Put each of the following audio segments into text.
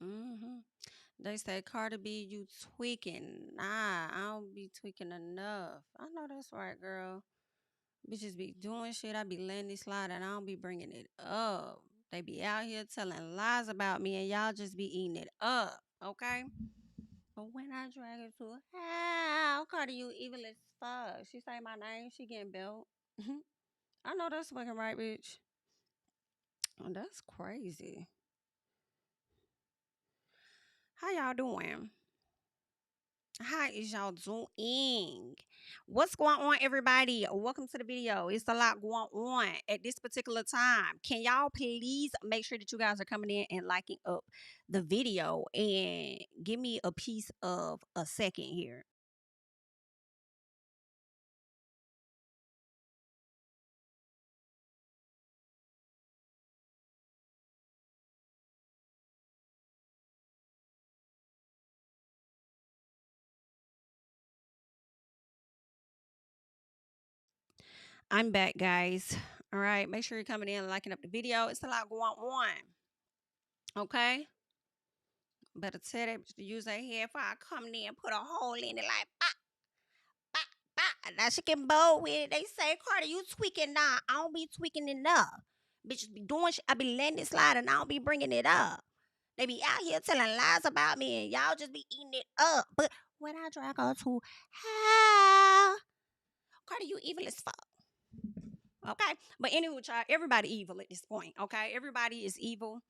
Hmm. They say, Cardi B, you tweaking. Nah, I don't be tweaking enough. I know that's right, girl. Bitches be doing shit. I be letting it slide and I don't be bringing it up. They be out here telling lies about me and y'all just be eating it up, okay? But when I drag it to hell, Cardi, you evil as fuck. She say my name, she getting built. I know that's fucking right, bitch. Oh, that's crazy. How y'all doing? How is y'all doing? What's going on, everybody? Welcome to the video. It's a lot going on at this particular time. Can y'all please make sure that you guys are coming in and liking up the video and give me a piece of a second here? I'm back, guys. All right, make sure you're coming in and liking up the video. It's a lot going on. Okay, better tell that bitch to use her head before I come in and put a hole in it like bah, bah. Now she can bold with it. They say, Carter, you tweaking. Nah, I don't be tweaking enough. Bitches be doing shit. I be letting it slide and I don't be bringing it up. They be out here telling lies about me and y'all just be eating it up. But when I drag her to hell, Carter, you evil as fuck. Okay? But anywho, child, everybody evil at this point. Okay? Everybody is evil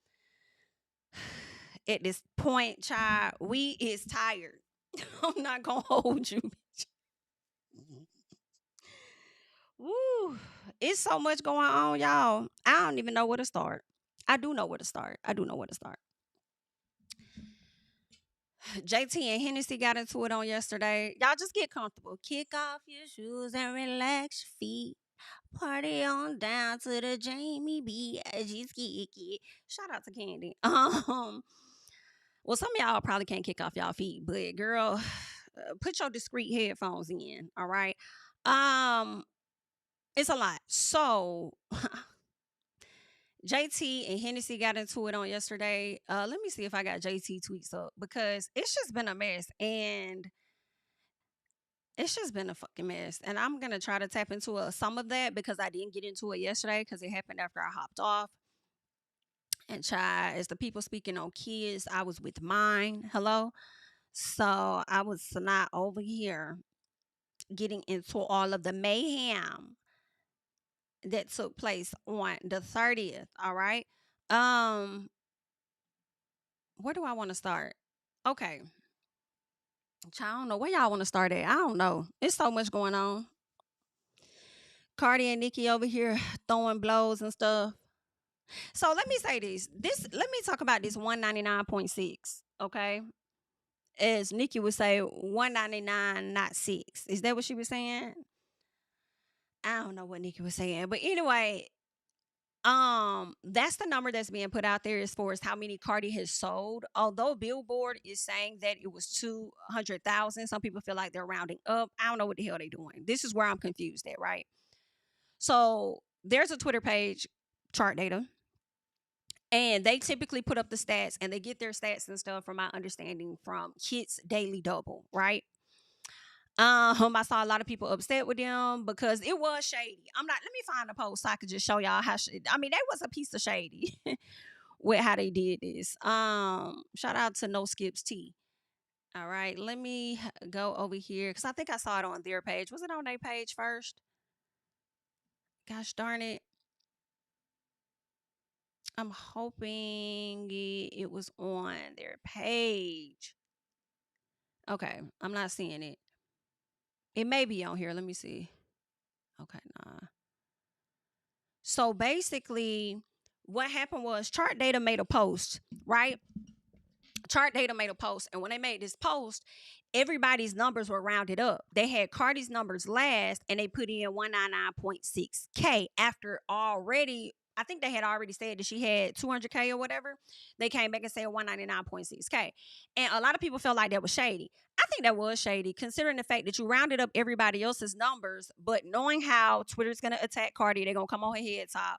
at this point, child. We is tired. I'm not gonna hold you, bitch. Woo. It's so much going on, y'all. I don't even know where to start. I do know where to start. I do know where to start. JT and Hennessy got into it on yesterday. Y'all just get comfortable. Kick off your shoes and relax your feet. Party on down to the Jamie B. She's kick. Shout out to Candy. Well, some of y'all probably can't kick off y'all feet, but girl, put your discreet headphones in. All right. Um, it's a lot. So JT and Hennessy got into it on yesterday. Let me see if I got JT tweets up because it's just been a mess and it's just been a fucking mess. And I'm gonna try to tap into some of that because I didn't get into it yesterday because it happened after I hopped off. And child, as the people speaking on kids, I was with mine. Hello. So I was not over here getting into all of the mayhem that took place on the 30th. All right. Um, where do I want to start? Okay. Child, I don't know where y'all want to start at. I don't know. It's so much going on. Cardi and Nicki over here throwing blows and stuff. So let me say this. Let me talk about this 199.6. Okay. As Nicki would say, 199, not six. Is that what she was saying? I don't know what Nicki was saying. But anyway, that's the number that's being put out there as far as how many Cardi has sold. Although Billboard is saying that it was 200,000, some people feel like they're rounding up. I don't know what the hell they're doing. This is where I'm confused at, right? So there's a Twitter page, chart data, and they typically put up the stats and they get their stats and stuff from my understanding from Hits Daily Double, right? I saw a lot of people upset with them because it was shady. I'm not. Let me find a post so I could just show y'all how. I mean, they was a piece of shady with how they did this. Shout out to No Skips T. All right, let me go over here because I think I saw it on their page. Was it on their page first? Gosh darn it! I'm hoping it was on their page. Okay, I'm not seeing it. It may be on here. Let me see. Okay, nah. So basically, what happened was Chart Data made a post, right? Chart Data made a post, and when they made this post, everybody's numbers were rounded up. They had Cardi's numbers last, and they put in 199.6K after already. I think they had already said that she had 200K or whatever. They came back and said 199.6K. And a lot of people felt like that was shady. I think that was shady, considering the fact that you rounded up everybody else's numbers, but knowing how Twitter's going to attack Cardi, they're going to come on her head top.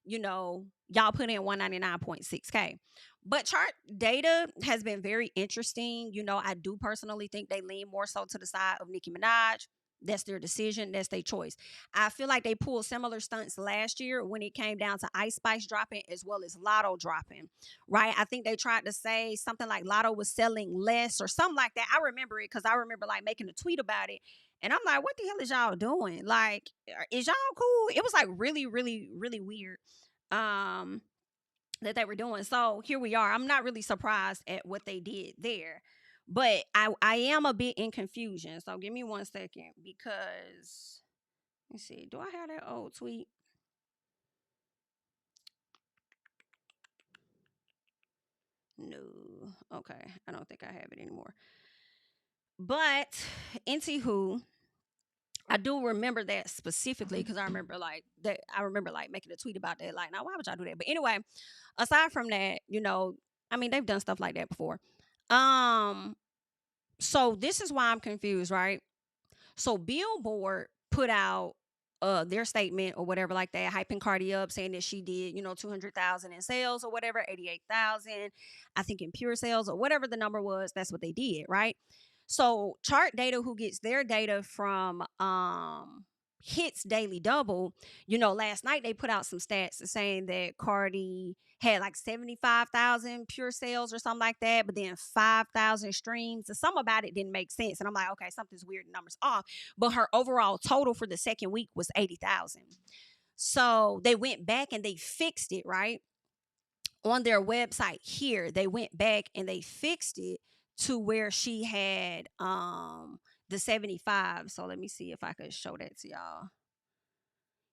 Y'all put in 199.6K. But chart data has been very interesting. I do personally think they lean more so to the side of Nicki Minaj. That's their decision. That's their choice. I feel like they pulled similar stunts last year when it came down to Ice Spice dropping as well as Lotto dropping, right? I think they tried to say something like Lotto was selling less or something like that. I remember it because I remember like making a tweet about it. And I'm like, what the hell is y'all doing? Like, is y'all cool? It was like really, really, really weird. Um, that they were doing. So here we are. I'm not really surprised at what they did there. But I am a bit in confusion. So give me 1 second because let's see. Do I have that old tweet? No. Okay. I don't think I have it anymore. But anywho, I do remember that specifically because I remember like that. I remember like making a tweet about that. Like, now why would y'all do that? But anyway, aside from that, I mean, they've done stuff like that before. Um, so this is why I'm confused, right? So Billboard put out their statement or whatever like that, hyping Cardi up, saying that she did, 200,000 in sales or whatever, 88,000, I think in pure sales or whatever the number was. That's what they did, right? So chart data, who gets their data from Hits Daily Double, last night they put out some stats saying that Cardi had like 75,000 pure sales or something like that, but then 5,000 streams. And some about it didn't make sense. And I'm like, okay, something's weird, the numbers off. But her overall total for the second week was 80,000. So they went back and they fixed it, right? On their website here, they went back and they fixed it to where she had the 75. So let me see if I could show that to y'all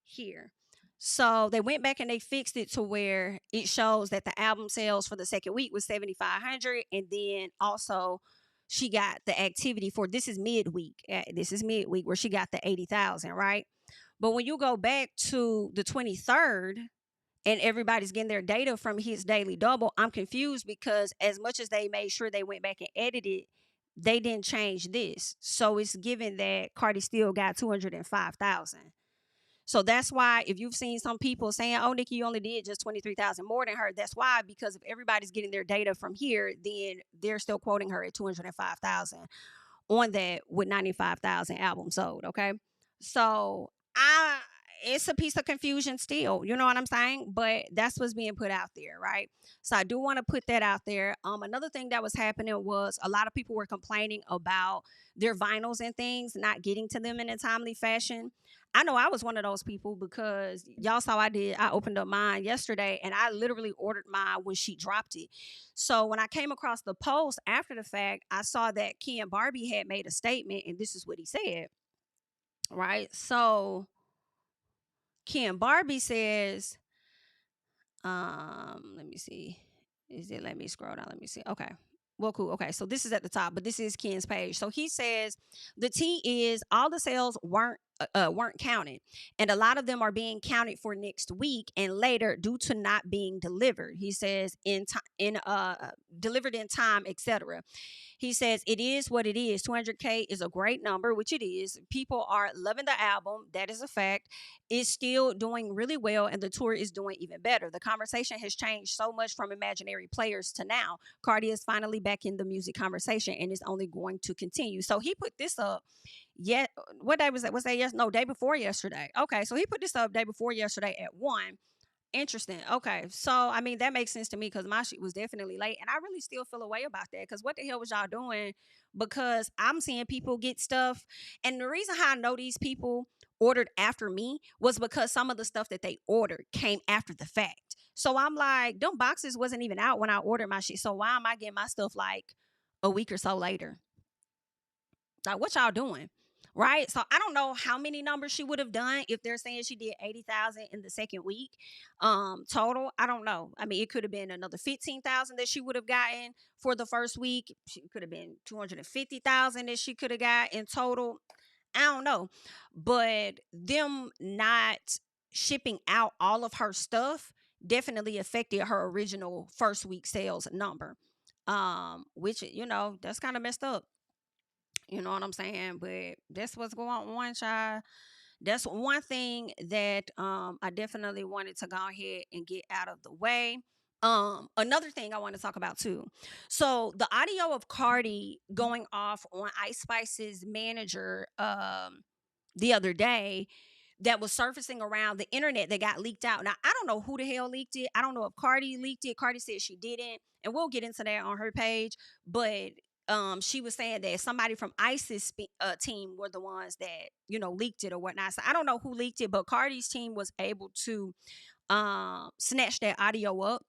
here. So they went back and they fixed it to where it shows that the album sales for the second week was 7,500, and then also she got the activity for this is midweek. This is midweek where she got the 80,000, right? But when you go back to the 23rd and everybody's getting their data from his daily double, I'm confused because as much as they made sure they went back and edited, they didn't change this. So it's given that Cardi still got 205,000. So that's why if you've seen some people saying, oh, Nicki, you only did just 23,000 more than her, that's why, because if everybody's getting their data from here, then they're still quoting her at 205,000 on that with 95,000 albums sold. Okay. So it's a piece of confusion still, you know what I'm saying? But that's what's being put out there, right? So I do want to put that out there. Another thing that was happening was a lot of people were complaining about their vinyls and things not getting to them in a timely fashion. I know I was one of those people because y'all saw I opened up mine yesterday and I literally ordered mine when she dropped it. So when I came across the post after the fact, I saw that Ken Barbie had made a statement and this is what he said, right? So Ken Barbie says, let me see. Is it let me scroll down? Let me see. Okay. Well, cool. Okay. So this is at the top, but this is Ken's page. So he says the T is all the sales weren't counted, and a lot of them are being counted for next week and later due to not being delivered. He says in time, in delivered in time, etc. He says it is what it is. 200K is a great number, which it is. People are loving the album. That is a fact. It's still doing really well, and the tour is doing even better. The conversation has changed so much from imaginary players to now. Cardi is finally back in the music conversation, and it's only going to continue. So he put this up. Yet, what day was that? Was that yes? No, day before yesterday. Okay, so he put this up day before yesterday at 1. Interesting. Okay. So, I mean, that makes sense to me because my shit was definitely late. And I really still feel a way about that because what the hell was y'all doing? Because I'm seeing people get stuff. And the reason how I know these people ordered after me was because some of the stuff that they ordered came after the fact. So I'm like, them boxes wasn't even out when I ordered my shit. So why am I getting my stuff like a week or so later? Like, what y'all doing? Right. So I don't know how many numbers she would have done if they're saying she did 80,000 in the second week. Total. I don't know. I mean, it could have been another 15,000 that she would have gotten for the first week. She could have been 250,000 that she could have got in total. I don't know. But them not shipping out all of her stuff definitely affected her original first week sales number. Which, that's kind of messed up. You know what I'm saying? But that's what's going on, child. That's one thing that I definitely wanted to go ahead and get out of the way. Another thing I want to talk about too. So the audio of Cardi going off on Ice Spice's manager the other day, that was surfacing around the internet, that got leaked out. Now, I don't know who the hell leaked it. I don't know if Cardi leaked it. Cardi said she didn't, and we'll get into that on her page. But she was saying that somebody from Ice's team were the ones that, leaked it or whatnot. So I don't know who leaked it, but Cardi's team was able to snatch that audio up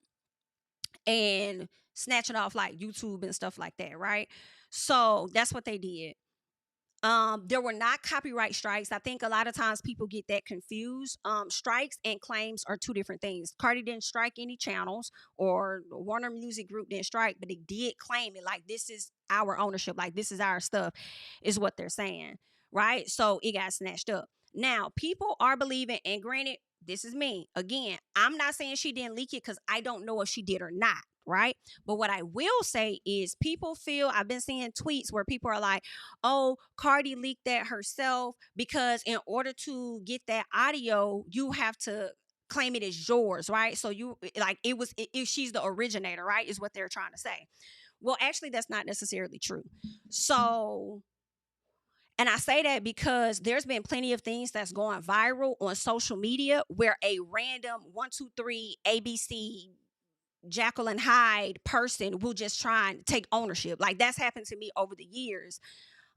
and snatch it off like YouTube and stuff like that, right? So that's what they did. There were not copyright strikes. I think a lot of times people get that confused. Strikes and claims are two different things. Cardi didn't strike any channels, or Warner Music Group didn't strike, but they did claim it, like this is our ownership, like this is our stuff, is what they're saying, right? So it got snatched up. Now, people are believing, and granted, this is me. Again, I'm not saying she didn't leak it because I don't know if she did or not, right? But what I will say is people feel, I've been seeing tweets where people are like, oh, Cardi leaked that herself because in order to get that audio, you have to claim it as yours, right? So you, like, she's the originator, right? Is what they're trying to say. Well, actually, that's not necessarily true. So, and I say that because there's been plenty of things that's going viral on social media where a random 123 ABC Jekyll and Hyde person will just try and take ownership. Like, that's happened to me over the years.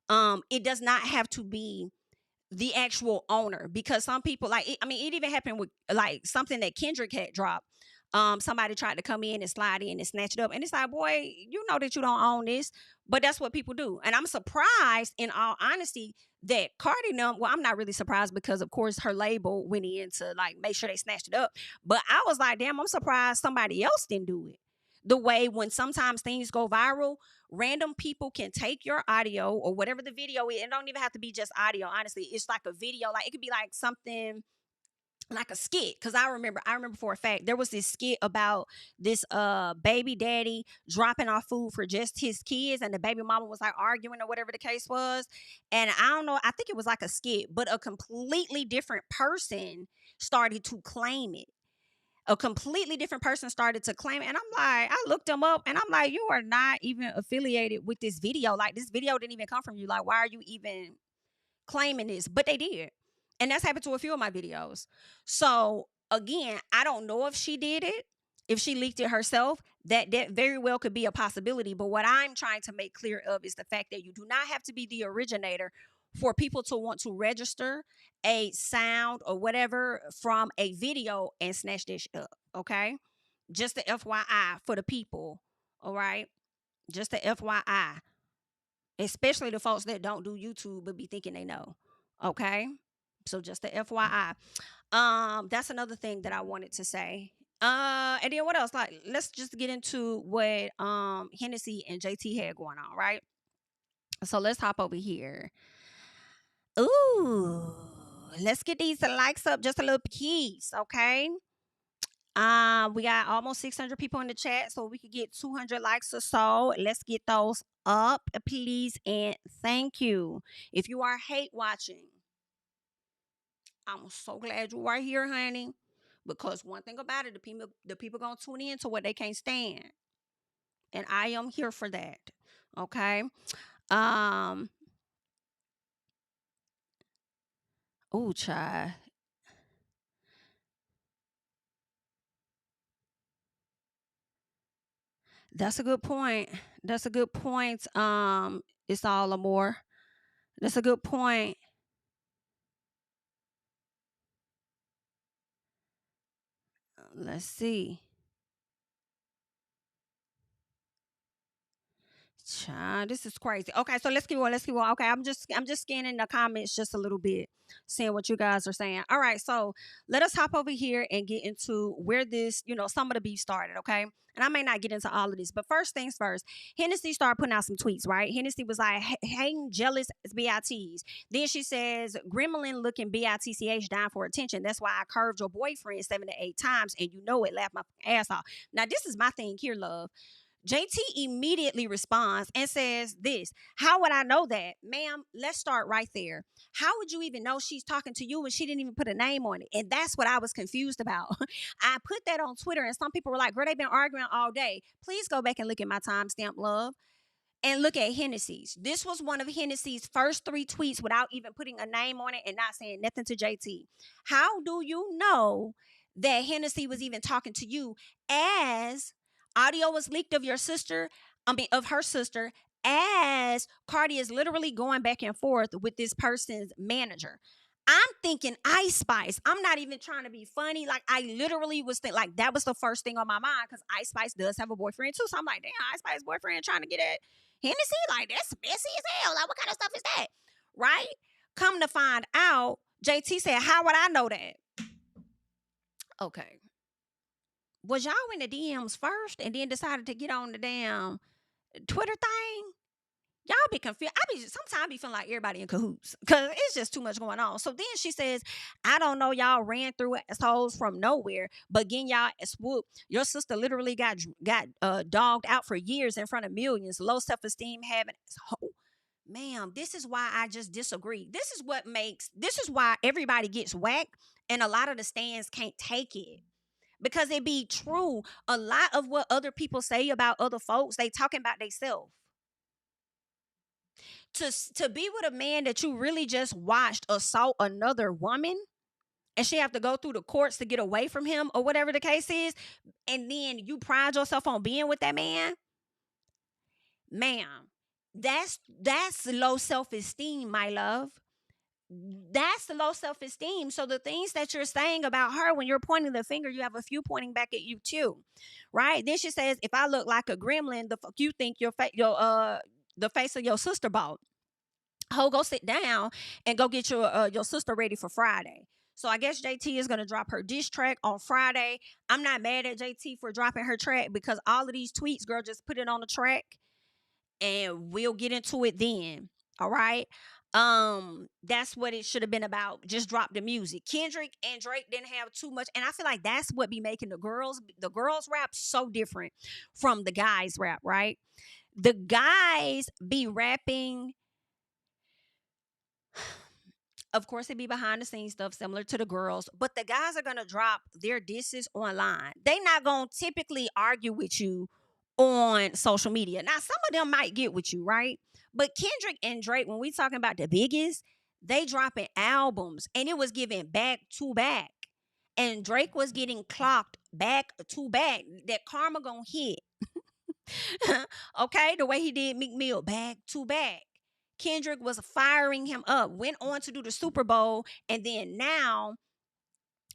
It does not have to be the actual owner, because some people, like, it even happened with like something that Kendrick had dropped. Somebody tried to come in and slide in and snatch it up, and it's like, boy, you know that you don't own this. But that's what people do, and I'm surprised, in all honesty, that Cardi well, I'm not really surprised, because of course her label went in to like make sure they snatched it up. But I was like, damn, I'm surprised somebody else didn't do it. The way when sometimes things go viral, random people can take your audio or whatever the video is. It don't even have to be just audio. Honestly, it's like a video. Like, it could be like something like a skit. Because I remember for a fact there was this skit about this baby daddy dropping off food for just his kids, and the baby mama was like arguing or whatever the case was. And I don't know, I think it was like a skit, but a completely different person started to claim it. A completely different person started to claim it. And I'm like, I looked them up and I'm like, you are not even affiliated with this video. Like, this video didn't even come from you. Like, why are you even claiming this? But they did. And that's happened to a few of my videos. So again, I don't know if she did it, if she leaked it herself. That very well could be a possibility. But what I'm trying to make clear of is the fact that you do not have to be the originator for people to want to register a sound or whatever from a video and snatch this up. Okay. Just the FYI for the people. All right. Just the FYI. Especially the folks that don't do YouTube but be thinking they know. Okay. So just the FYI. That's another thing that I wanted to say. And then what else? Like, let's just get into what Hennessy and JT had going on, right? So let's hop over here. Ooh, let's get these likes up just a little piece, okay? We got almost 600 people in the chat, so we could get 200 likes or so. Let's get those up, please, and thank you. If you are hate watching, I'm so glad you are here, honey, because one thing about it, the people gonna tune in to what they can't stand, and I am here for that. Okay. Oh, child. That's a good point. That's a good point. It's all or more. That's a good point. Let's see. Child, this is crazy. Okay, so let's keep on. Let's keep on. Okay, I'm just scanning the comments just a little bit, seeing what you guys are saying. All right, so let us hop over here and get into where this, some of the beef started. Okay, and I may not get into all of this, but first things first, Hennessy started putting out some tweets. Right, Hennessy was like, "Hating jealous bits." Then she says, "Gremlin looking bitch down for attention. That's why I curved your boyfriend 7 to 8 times, and you know it. Laughed my ass off." Now this is my thing here, love. JT immediately responds and says this: how would I know that? Ma'am, let's start right there. How would you even know she's talking to you when she didn't even put a name on it? And that's what I was confused about. I put that on Twitter and some people were like, girl, they've been arguing all day. Please go back and look at my timestamp, love, and look at Hennessy's. This was one of Hennessy's first 3 tweets without even putting a name on it and not saying nothing to JT. How do you know that Hennessy was even talking to you, as audio was leaked of your sister, of her sister, as Cardi is literally going back and forth with this person's manager? I'm thinking Ice Spice. I'm not even trying to be funny. Like, I literally was thinking, like, that was the first thing on my mind, because Ice Spice does have a boyfriend too. So I'm like, damn, Ice Spice boyfriend trying to get at Hennessy? Like, that's messy as hell. Like, what kind of stuff is that? Right? Come to find out, JT said, how would I know that? Okay. Was y'all in the DMs first and then decided to get on the damn Twitter thing? Y'all be confused. Sometimes I be feeling like everybody in cahoots because it's just too much going on. So then she says, I don't know, y'all ran through assholes from nowhere, but getting y'all swoop. Your sister literally got dogged out for years in front of millions. Low self-esteem having asshole. Ma'am, this is why I just disagree. This is why everybody gets whacked and a lot of the stands can't take it. Because it be true. A lot of what other people say about other folks, they talking about themselves. To be with a man that you really just watched assault another woman, and she have to go through the courts to get away from him, or whatever the case is, and then you pride yourself on being with that man, ma'am, that's low self-esteem, my love. That's the low self-esteem. So the things that you're saying about her, when you're pointing the finger, you have a few pointing back at you too, right? Then she says, if I look like a gremlin, the fuck you think the face of your sister bought? Ho, go sit down and go get your sister ready for Friday. So I guess JT is gonna drop her diss track on Friday. I'm not mad at JT for dropping her track, because all of these tweets, girl, just put it on the track and we'll get into it then. All right. That's what it should have been about. Just drop the music. Kendrick and Drake didn't have too much, and I feel like that's what be making the girls rap so different from the guys rap, right? The guys be rapping, of course, it be behind the scenes stuff similar to the girls, but the guys are gonna drop their disses online. They not gonna typically argue with you on social media. Now, some of them might get with you, right? But Kendrick and Drake, when we talking about the biggest, they dropping albums, and it was given back to back. And Drake was getting clocked back to back. That karma gonna hit. Okay, the way he did Meek Mill, back to back. Kendrick was firing him up, went on to do the Super Bowl, and then now,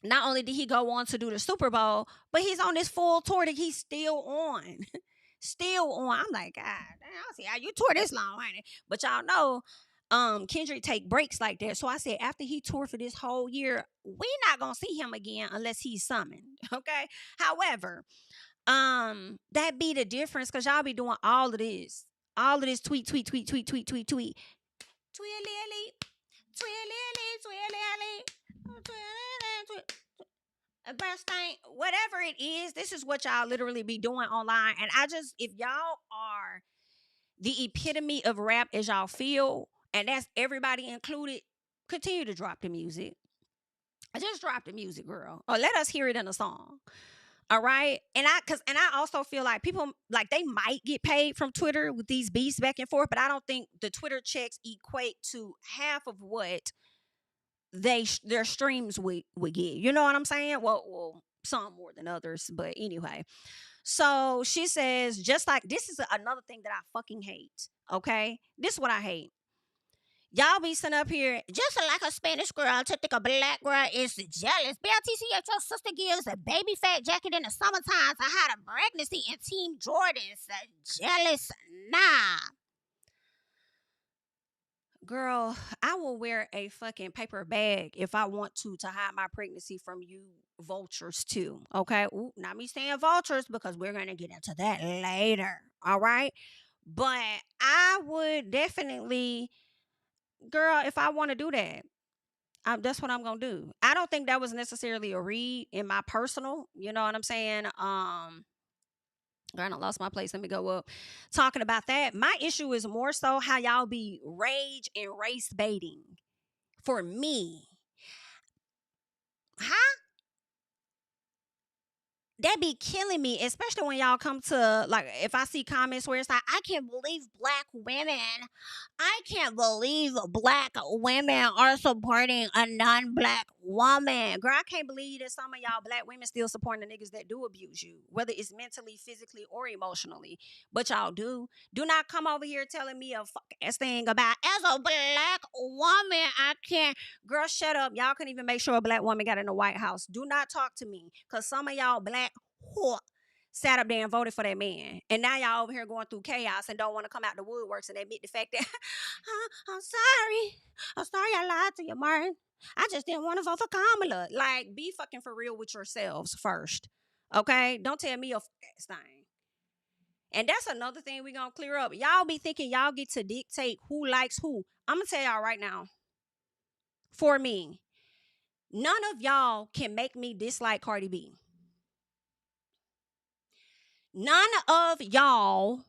not only did he go on to do the Super Bowl, but he's on this full tour that he's still on. Still on. I'm like, God damn, I see how you tour this long, honey. But y'all know, Kendrick take breaks like that. So I said, after he toured for this whole year, we not gonna see him again unless he's summoned. Okay. However, that be the difference, because y'all be doing all of this. All of this tweet. Tweet lily, tweet lily, best thing, whatever it is, this is what y'all literally be doing online. And if y'all are the epitome of rap as y'all feel, and that's everybody included, continue to drop the music. Just drop the music, girl, or let us hear it in a song. All right. And I also feel like people, like, they might get paid from Twitter with these beats back and forth, but I don't think the Twitter checks equate to half of what their streams would get. You know what I'm saying? Well, some more than others, but anyway. So she says, just like, this is another thing that I fucking hate. Okay, this is what I hate. Y'all be sitting up here just like a Spanish girl to think a black girl is jealous. BLTC, if your sister gives a baby fat jacket in the summertime, I had a pregnancy in Team Jordan's. Jealous? Nah. Girl, I will wear a fucking paper bag if I want to hide my pregnancy from you vultures too. Okay? Ooh, not me saying vultures, because we're going to get into that later. All right? But I would definitely, girl, if I want to do that, that's what I'm gonna do. I don't think that was necessarily a read in my personal, you know what I'm saying? Girl, I done lost my place. Let me go up. Talking about that. My issue is more so how y'all be rage and race baiting. For me, huh? That be killing me, especially when y'all come to, like, if I see comments where it's like, I can't believe black women. I can't believe black women are supporting a non-black woman. Girl, I can't believe that some of y'all black women still supporting the niggas that do abuse you, whether it's mentally, physically, or emotionally. But y'all do. Do not come over here telling me a fucking thing about, as a black woman, I can't. Girl, shut up. Y'all couldn't even make sure a black woman got in the White House. Do not talk to me. Because some of y'all black whore sat up there and voted for that man. And now y'all over here going through chaos and don't want to come out the woodworks and admit the fact that, I'm sorry. I'm sorry I lied to you, Martin. I just didn't want to vote for Kamala. Like, be fucking for real with yourselves first. Okay? Don't tell me a thing. And that's another thing we gonna clear up. Y'all be thinking y'all get to dictate who likes who. I'm gonna tell y'all right now. For me, none of y'all can make me dislike Cardi B. None of y'all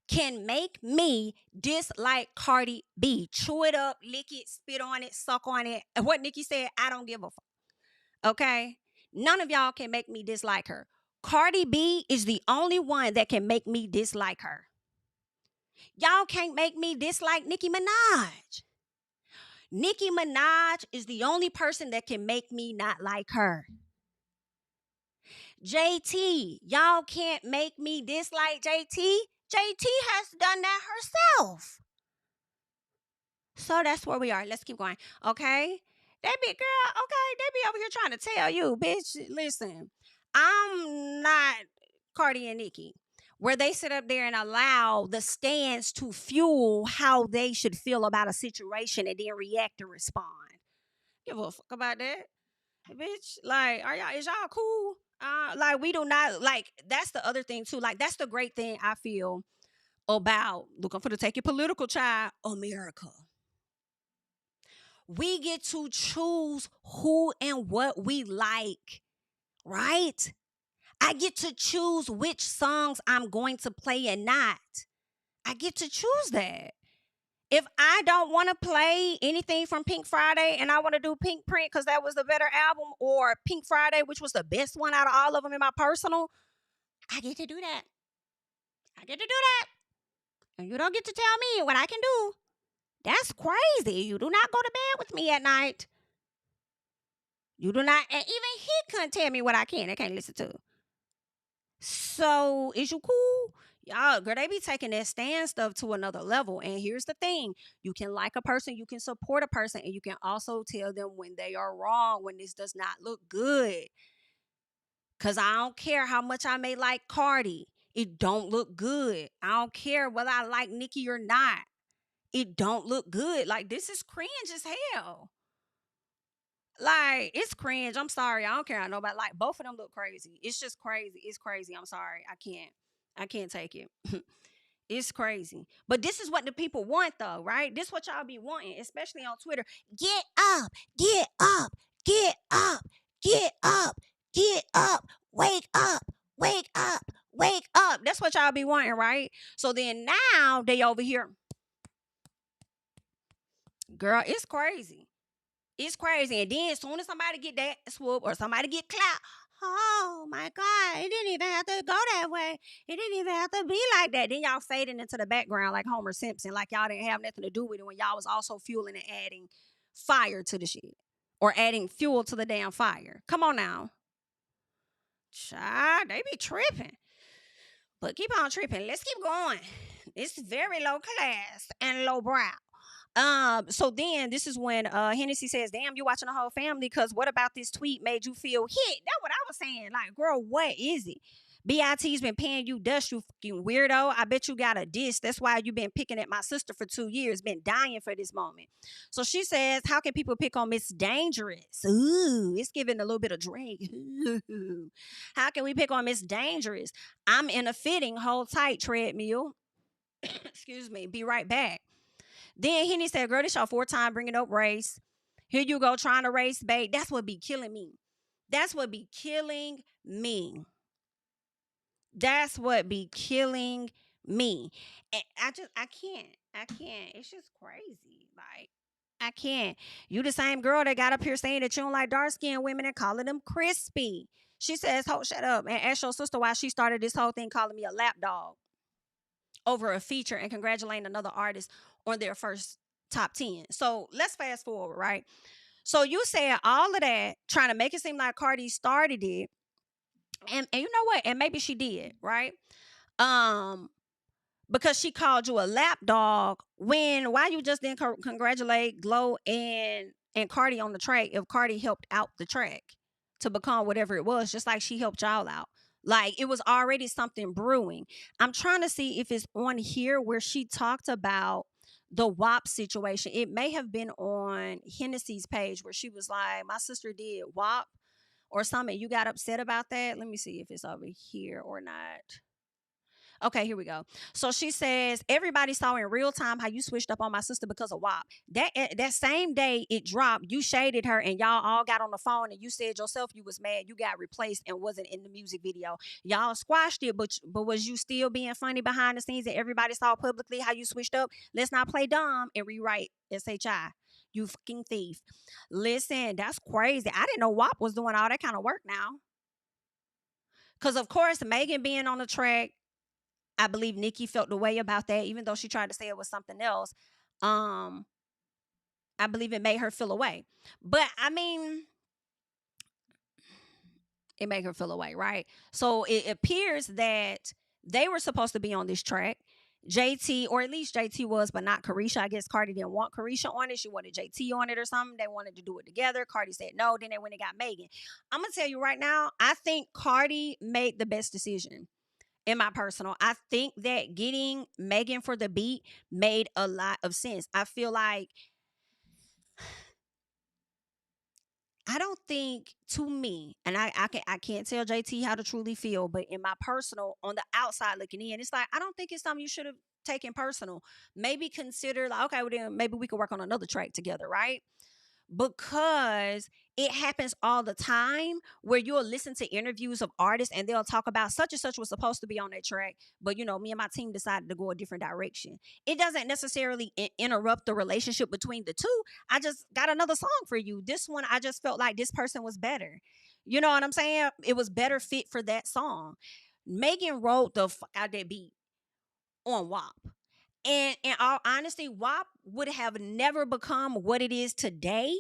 can make me dislike Cardi B. Chew it up, lick it, spit on it, suck on it. And what Nicki said, I don't give a fuck. Okay? None of y'all can make me dislike her. Cardi B is the only one that can make me dislike her. Y'all can't make me dislike Nicki Minaj. Nicki Minaj is the only person that can make me not like her. JT, y'all can't make me dislike JT. JT has done that herself. So that's where we are. Let's keep going. Okay? That big girl, okay, they be over here trying to tell you, bitch, listen, I'm not Cardi and Nicki, where they sit up there and allow the stands to fuel how they should feel about a situation and then react and respond. Give a fuck about that. Bitch, like, is y'all cool? Like, we do not, like, that's the other thing too. Like, that's the great thing I feel about, looking for the take your political child, America. We get to choose who and what we like, right? I get to choose which songs I'm going to play and not. I get to choose that. If I don't want to play anything from Pink Friday and I want to do Pink Print because that was the better album, or Pink Friday, which was the best one out of all of them in my personal, I get to do that. I get to do that. And you don't get to tell me what I can do. That's crazy. You do not go to bed with me at night. You do not, and even he couldn't tell me what I can. I can't listen to. So, is you cool? Y'all, girl, they be taking that stand stuff to another level. And here's the thing. You can like a person, you can support a person, and you can also tell them when they are wrong, when this does not look good. Because I don't care how much I may like Cardi. It don't look good. I don't care whether I like Nicki or not. It don't look good. Like, this is cringe as hell. Like, it's cringe. I'm sorry. I don't care. I know about, like, both of them look crazy. It's just crazy. It's crazy. I'm sorry. I can't take it. It's crazy. But this is what the people want though, right? This is what y'all be wanting, especially on Twitter. Get up, get up, get up, get up, get up, wake up, wake up, wake up. That's what y'all be wanting, right? So then now they over here. Girl, it's crazy. It's crazy. And then as soon as somebody get that swoop or somebody get clapped, oh my God, it didn't even have to go that way. It didn't even have to be like that. Then y'all fading into the background like Homer Simpson, like y'all didn't have nothing to do with it when y'all was also fueling and adding fire to the shit. Or adding fuel to the damn fire. Come on now. Child, they be tripping. But keep on tripping. Let's keep going. It's very low class and low brow. So then this is when Hennessy says, damn, you watching the whole family, because what about this tweet made you feel hit? That's what I was saying. Like, girl, what is it? BIT's been paying you dust, you fucking weirdo. I bet you got a diss. That's why you been picking at my sister for 2 years, been dying for this moment. So she says, how can people pick on Miss Dangerous? Ooh, it's giving a little bit of Drake. How can we pick on Miss Dangerous? I'm in a fitting, hold tight, treadmill. Excuse me, be right back. Then Henny said, girl, this your 4th time bringing up race. Here you go trying to race bait. That's what be killing me. That's what be killing me. That's what be killing me. And I can't. It's just crazy. Like, I can't. You the same girl that got up here saying that you don't like dark skinned women and calling them crispy. She says, "Ho, shut up," and ask your sister why she started this whole thing calling me a lap dog over a feature and congratulating another artist on their first top 10. So let's fast forward, right? So you said all of that, trying to make it seem like Cardi started it, and you know what? And maybe she did, right? Um, because she called you a lap dog when why you just didn't congratulate Glow and Cardi on the track if Cardi helped out the track to become whatever it was, just like she helped y'all out. Like it was already something brewing. I'm trying to see if it's on here where she talked about the WAP situation. It may have been on Hennessy's page where she was like, "My sister did WAP or something. You got upset about that." Let me see if it's over here or not. Okay, here we go. So she says everybody saw in real time how you switched up on my sister because of WAP. That same day it dropped, you shaded her and y'all all got on the phone and you said yourself you was mad you got replaced and wasn't in the music video. Y'all squashed it, but was you still being funny behind the scenes and everybody saw publicly how you switched up? Let's not play dumb and rewrite SHI. You fucking thief. Listen, that's crazy. I didn't know WAP was doing all that kind of work now. Cause of course Megan being on the track, I believe Nicki felt the way about that, even though she tried to say it was something else. Um, I believe it made her feel away. But I mean, it made her feel away, right? So it appears that they were supposed to be on this track. JT, or at least JT was, but not Carisha. I guess Cardi didn't want Carisha on it. She wanted JT on it or something. They wanted to do it together. Cardi said no. Then they went and got Megan. I'm gonna tell you right now, I think Cardi made the best decision in my personal. I think that getting Megan for the beat made a lot of sense. I feel like I don't think to me, and I can't tell JT how to truly feel, but in my personal, on the outside looking in, it's like I don't think it's something you should have taken personal. Maybe consider like, okay, well then maybe we could work on another track together, right? Because it happens all the time where you'll listen to interviews of artists and they'll talk about such and such was supposed to be on that track, but you know, me and my team decided to go a different direction. It doesn't necessarily interrupt the relationship between the two. I just got another song for you. This one, I just felt like this person was better. You know what I'm saying? It was better fit for that song. Megan wrote the fuck out that beat on WAP. And in all honesty, WAP would have never become what it is today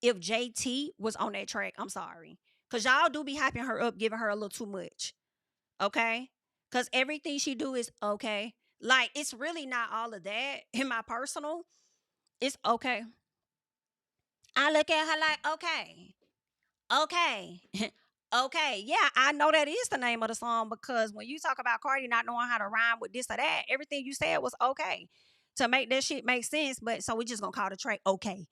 if JT was on that track. I'm sorry. Because y'all do be hyping her up, giving her a little too much. Okay? Because everything she do is okay. Like, it's really not all of that in my personal. It's okay. I look at her like, okay. Okay. Okay. Yeah, I know that is the name of the song because when you talk about Cardi not knowing how to rhyme with this or that, everything you said was okay to make that shit make sense. But so we just gonna call the track okay.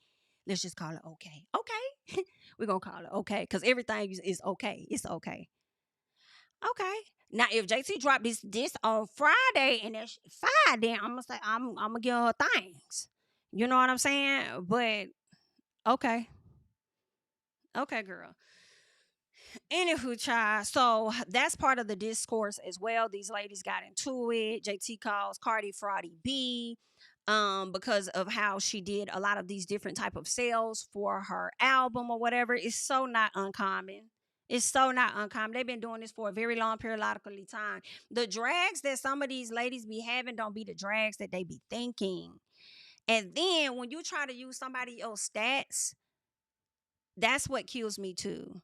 Let's just call it okay. Okay. We're gonna call it okay because everything is okay. It's okay. Okay. Now if JT dropped this on Friday and that's fine, then I'm gonna say I'm gonna give her thanks. You know what I'm saying? But okay. Okay, girl. Anywho, child. So that's part of the discourse as well. These ladies got into it. JT calls Cardi Fraudy B, because of how she did a lot of these different type of sales for her album or whatever. It's so not uncommon. It's so not uncommon. They've been doing this for a very long periodically time. The drags that some of these ladies be having don't be the drags that they be thinking. And then when you try to use somebody else's stats, that's what kills me too,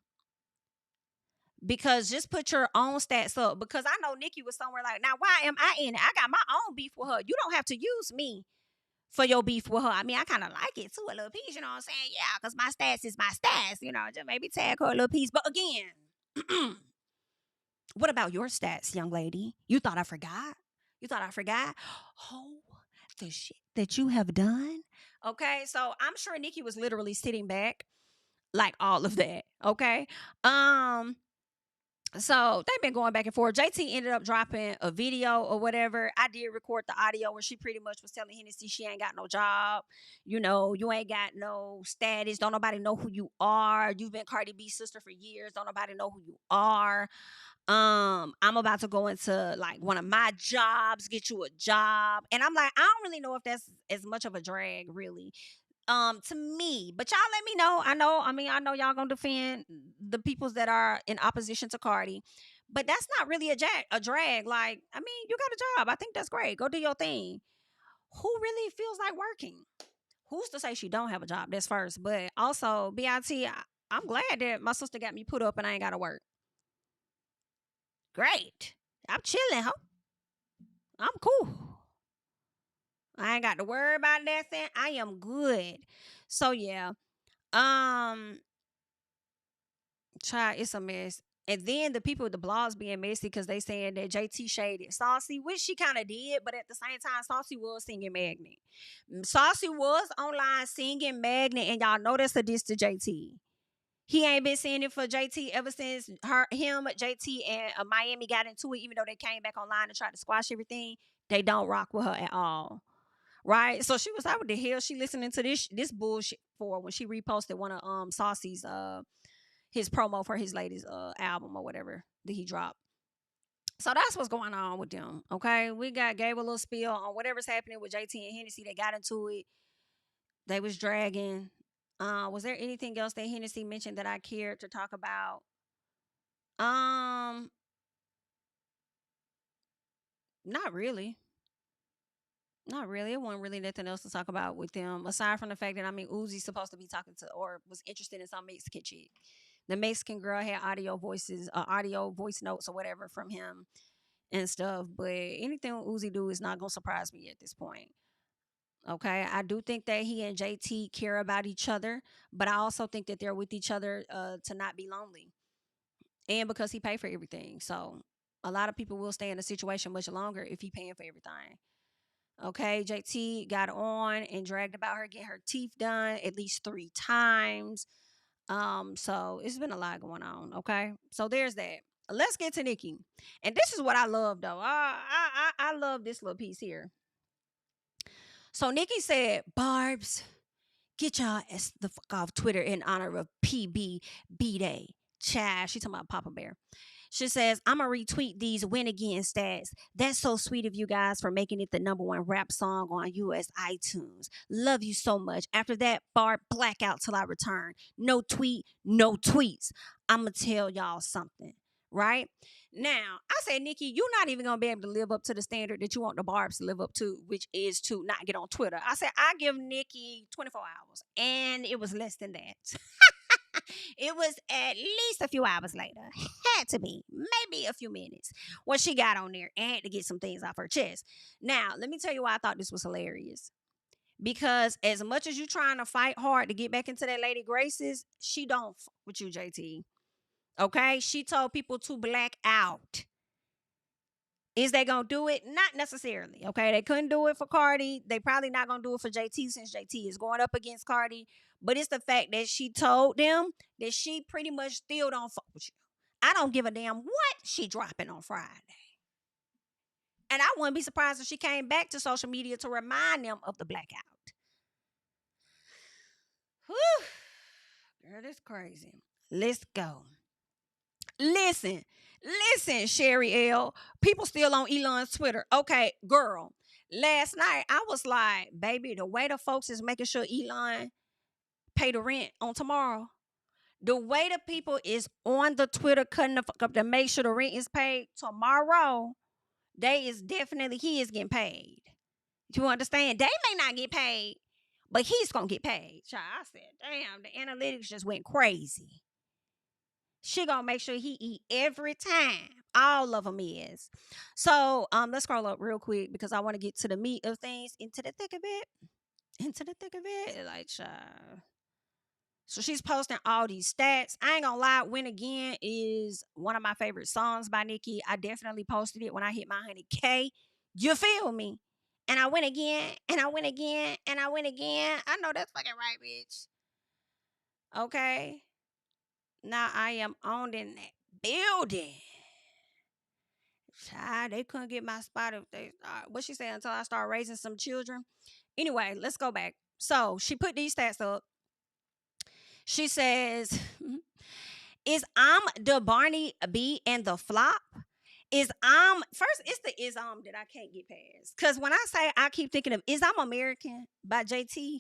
because just put your own stats up. Because I know Nikki was somewhere like, now why am I in it? I got my own beef with her. You don't have to use me for your beef with her. I mean, I kind of like it too, a little piece, you know what I'm saying? Yeah, because my stats is my stats, you know, just maybe tag her a little piece. But again, what about your stats, young lady? You thought I forgot? You thought I forgot? Oh, the shit that you have done. Okay, so I'm sure Nikki was literally sitting back like all of that. Okay. So they've been going back and forth. JT ended up dropping a video or whatever. I did record the audio where she pretty much was telling Hennessy she ain't got no job. You know, you ain't got no status. Don't nobody know who you are. You've been Cardi B's sister for years. Don't nobody know who you are. I'm about to go into like one of my jobs, get you a job. And I'm like, I don't really know if that's as much of a drag, really. To me, but y'all let me know. I know y'all gonna defend the peoples that are in opposition to Cardi, but that's not really a drag. Like, I mean, you got a job. I think that's great. Go do your thing. Who really feels like working? Who's to say she don't have a job? That's first. But also, I'm glad that my sister got me put up and I ain't gotta work. Great. I'm chilling, huh? I'm cool. I ain't got to worry about nothing. I am good. So yeah. Um, Try it's a mess. And then the people with the blogs being messy because they saying that JT shaded Saucy, which she kind of did, but at the same time, Saucy was singing Magnet. Saucy was online singing Magnet, and y'all know that's a diss to JT. He ain't been seeing it for JT ever since JT, and Miami got into it. Even though they came back online and tried to squash everything, they don't rock with her at all. Right? So she was like, "What the hell? She listening to this bullshit for?" When she reposted one of Saucy's his promo for his latest album or whatever that he dropped. So that's what's going on with them. Okay, we gave a little spiel on whatever's happening with JT and Hennessy. They got into it. They was dragging. Was there anything else that Hennessy mentioned that I cared to talk about? Um, Not really. Not really. It wasn't really nothing else to talk about with them aside from the fact that Uzi's supposed to be talking to or was interested in some Mexican chick. The Mexican girl had audio voice notes or whatever from him and stuff. But anything Uzi do is not gonna surprise me at this point. Okay, I do think that he and JT care about each other, but I also think that they're with each other to not be lonely, and because he paid for everything. So a lot of people will stay in a situation much longer if he paying for everything. Okay, JT got on and dragged about her getting her teeth done at least 3 times. So it's been a lot going on. Okay, so there's that. Let's get to Nicki, and this is what I love though. I love this little piece here. So Nicki said, "Barbs, get y'all ass the fuck off Twitter in honor of PB B Day." Child, she talking about Papa Bear. She says, "I'm gonna retweet these win again stats. That's so sweet of you guys for making it the #1 rap song on US iTunes. Love you so much. After that, bar blackout till I return. No tweet, no tweets. I'ma tell y'all something." Right now, I say, Nicki, you're not even gonna be able to live up to the standard that you want the Barbs to live up to, which is to not get on Twitter. I said I give Nicki 24 hours, and it was less than that. It was at least a few hours later. Had to be. Maybe a few minutes. When she got on there and had to get some things off her chest. Now, let me tell you why I thought this was hilarious. Because as much as you trying to fight hard to get back into that Lady Graces, she don't fuck with you, JT. Okay? She told people to black out. Is they gonna do it? Not necessarily. Okay, they couldn't do it for Cardi. They probably not gonna do it for JT since JT is going up against Cardi. But it's the fact that she told them that she pretty much still don't fuck with you. I don't give a damn what she dropping on Friday. And I wouldn't be surprised if she came back to social media to remind them of the blackout. Whew. Girl, that's crazy. Let's go. Listen, listen, Sherry L. People still on Elon's Twitter. Okay, girl. Last night I was like, baby, the way the folks is making sure Elon pay the rent on tomorrow. The way the people is on the Twitter cutting the fuck up to make sure the rent is paid tomorrow, he is getting paid. Do you understand? They may not get paid, but he's gonna get paid. Child, I said, damn, the analytics just went crazy. She gonna make sure he eat every time. All of them is. So let's scroll up real quick because I want to get to the meat of things, into the thick of it. Into the thick of it. Like, child. So she's posting all these stats. I ain't gonna lie, Win Again is one of my favorite songs by Nicki. I definitely posted it when I hit my 100K. You feel me? And I win again, and I win again, and I win again. I know that's fucking right, bitch. Okay. Now I am owned in that building. Child, they couldn't get my spot if they start. What she said, until I start raising some children. Anyway, let's go back. So she put these stats up. She says, Is I'm the Barney B and the flop? Is I'm first? It's the is that I can't get past. Cause when I say I keep thinking of is I'm American by JT.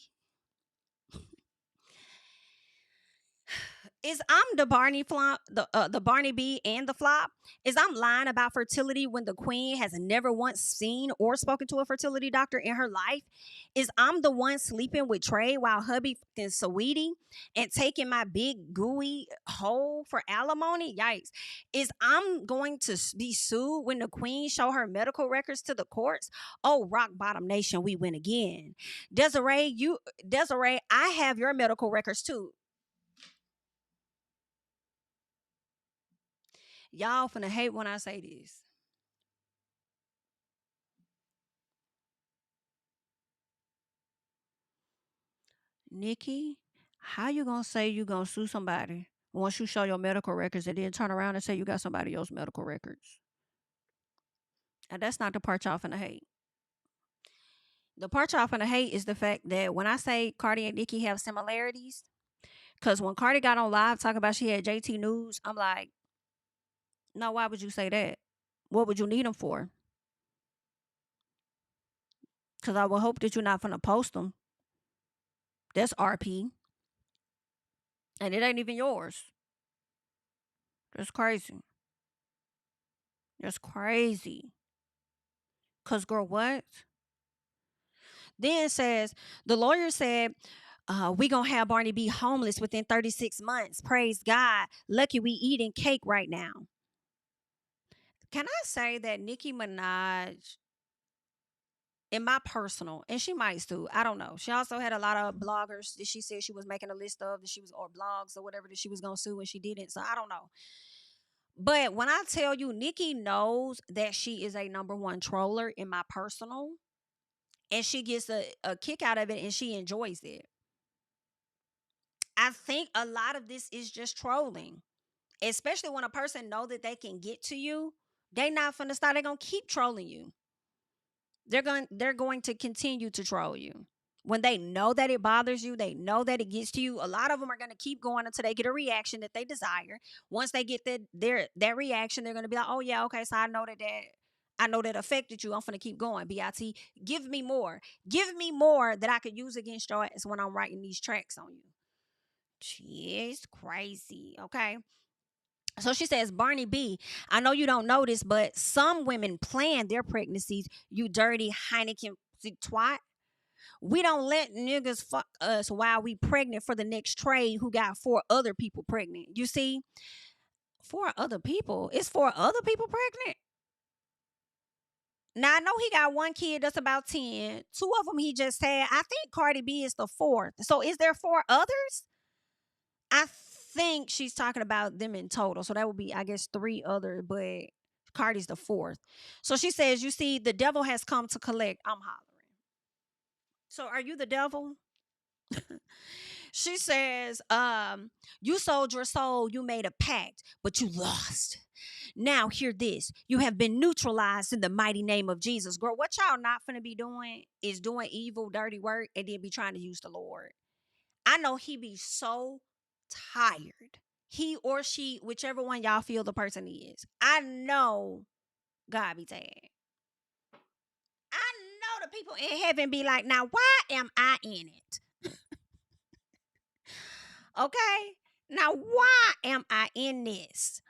Is I'm the Barney flop, the Barney B and the flop? Is I'm lying about fertility when the queen has never once seen or spoken to a fertility doctor in her life? Is I'm the one sleeping with Trey while hubby fucking sweetie and taking my big gooey hole for alimony? Yikes! Is I'm going to be sued when the queen show her medical records to the courts? Oh, rock bottom nation, we win again. Desiree, I have your medical records too. Y'all finna hate when I say this. Nikki, how you gonna say you gonna sue somebody once you show your medical records and then turn around and say you got somebody else's medical records? And that's not the part y'all finna hate. The part y'all finna hate is the fact that when I say Cardi and Nikki have similarities, because when Cardi got on live talking about she had JT News, I'm like, no, why would you say that? What would you need them for? Because I would hope that you're not finna post them. That's RP. And it ain't even yours. That's crazy. That's crazy. Cause girl, what? Then says the lawyer said, we gonna have Barney be homeless within 36 months. Praise God. Lucky we eating cake right now. Can I say that Nicki Minaj, in my personal, and she might sue, I don't know. She also had a lot of bloggers that she said she was making a list of that she was, or blogs or whatever that she was gonna sue and she didn't. So I don't know. But when I tell you, Nicki knows that she is a number one troller in my personal, and she gets a kick out of it and she enjoys it. I think a lot of this is just trolling, especially when a person know that they can get to you. They not finna start. They're gonna keep trolling you. They're going to continue to troll you. When they know that it bothers you, they know that it gets to you. A lot of them are gonna keep going until they get a reaction that they desire. Once they get that reaction, they're gonna be like, oh yeah, okay, so I know that affected you. I'm gonna keep going. BIT, give me more. Give me more that I could use against your ass when I'm writing these tracks on you. She is crazy. Okay. So she says, Barney B, I know you don't know this, but some women plan their pregnancies, you dirty Heineken twat. We don't let niggas fuck us while we pregnant for the next trade who got four other people pregnant. You see? Four other people? It's four other people pregnant? Now I know he got one kid that's about 10. Two of them he just had. I think Cardi B is the fourth. So is there four others? I think she's talking about them in total. So that would be, I guess, three other, but Cardi's the fourth. So she says, you see, the devil has come to collect. I'm hollering. So are you the devil? She says, you sold your soul, you made a pact, but you lost. Now hear this. You have been neutralized in the mighty name of Jesus. Girl, what y'all not finna be doing is doing evil, dirty work, and then be trying to use the Lord. I know he be so tired. He or she, whichever one y'all feel the person is. I know God be tired. I know the people in heaven be like, now why am I in it? Okay? Now why am I in this?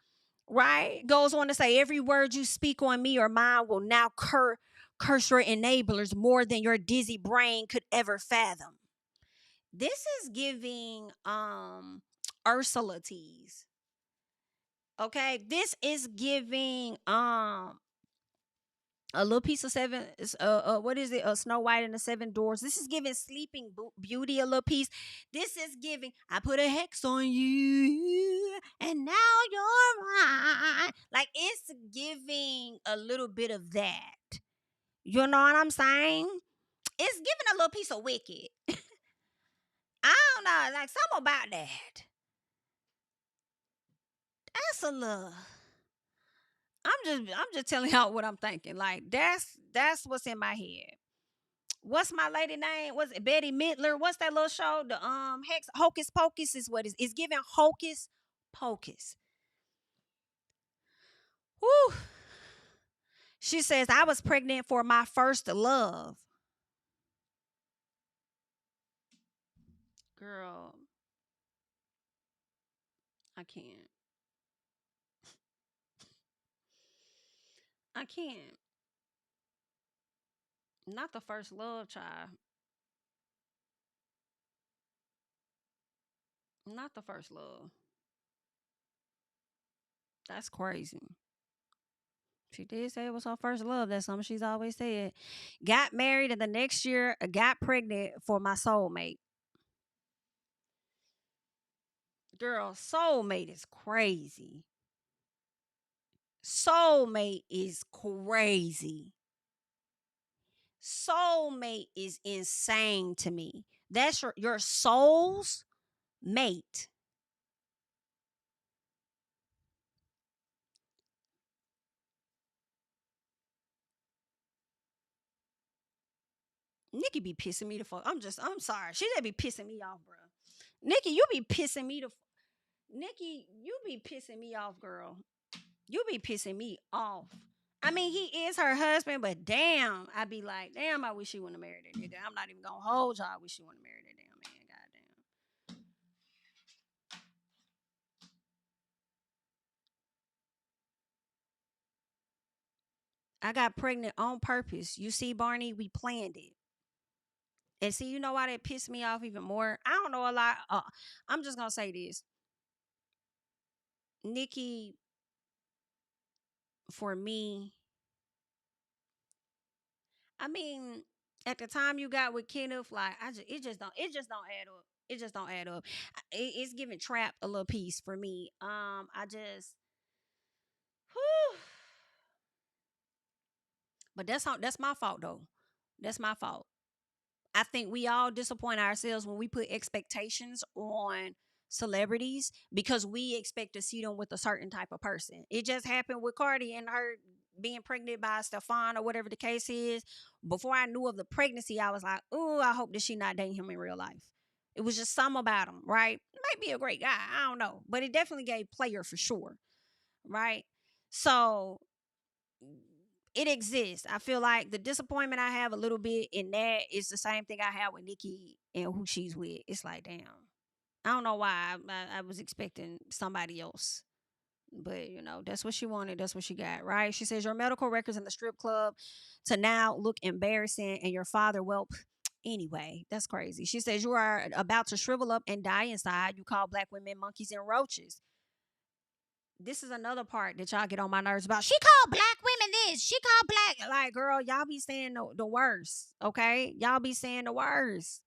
Right? Goes on to say, every word you speak on me or mine will now curse your enablers more than your dizzy brain could ever fathom. This is giving Ursula tease. Okay, this is giving a little piece of seven. What is it? Snow White and the Seven Dwarfs. This is giving Sleeping Beauty a little piece. This is giving. I put a hex on you, and now you're mine. Like it's giving a little bit of that. You know what I'm saying? It's giving a little piece of Wicked. I don't know, like something about that. That's a little. I'm just telling y'all what I'm thinking. Like that's what's in my head. What's my lady name? Was it Betty Midler? What's that little show? The Hex Hocus Pocus is what is it's giving Hocus Pocus. Woo. She says, I was pregnant for my first love. Girl, I can't. I can't. Not the first love, child. Not the first love. That's crazy. She did say it was her first love. That's something she's always said. Got married, and the next year got pregnant for my soulmate. Girl, soulmate is crazy. Soulmate is crazy. Soulmate is insane to me. That's your soul's mate. Nicki be pissing me the fuck. I'm sorry. She just be pissing me off, bro. Nicki, you be pissing me the Nicki, you be pissing me off, girl. You be pissing me off. I mean, he is her husband, but damn, I be like, damn, I wish she wouldn't have married that nigga. I'm not even gonna hold y'all. I wish she wouldn't have married that damn man. Goddamn. I got pregnant on purpose. You see, Barney, we planned it. And see, you know why that pissed me off even more? I don't know a lot. I'm just gonna say this. Nikki, for me, I mean, at the time you got with Kenneth, like it just don't add up. It just don't add up. It's giving trapped a little piece for me. I just, whew. But that's my fault though. That's my fault. I think we all disappoint ourselves when we put expectations on celebrities because we expect to see them with a certain type of person. It just happened with Cardi and her being pregnant by Stefan or whatever the case is. Before I knew of the pregnancy, I was like, "Ooh, I hope that she not dating him in real life." It was just something about him, right? Might be a great guy, I don't know, but it definitely gave player for sure, right? So it exists. I feel like the disappointment I have a little bit in that is the same thing I have with Nikki and who she's with. It's like, damn, I don't know why I was expecting somebody else. But, that's what she wanted. That's what she got, right? She says, your medical records in the strip club to now look embarrassing and your father, well, anyway, that's crazy. She says, you are about to shrivel up and die inside. You call black women monkeys and roaches. This is another part that y'all get on my nerves about. She called black women this. She called black. Like, girl, y'all be saying the worst, okay? Y'all be saying the worst.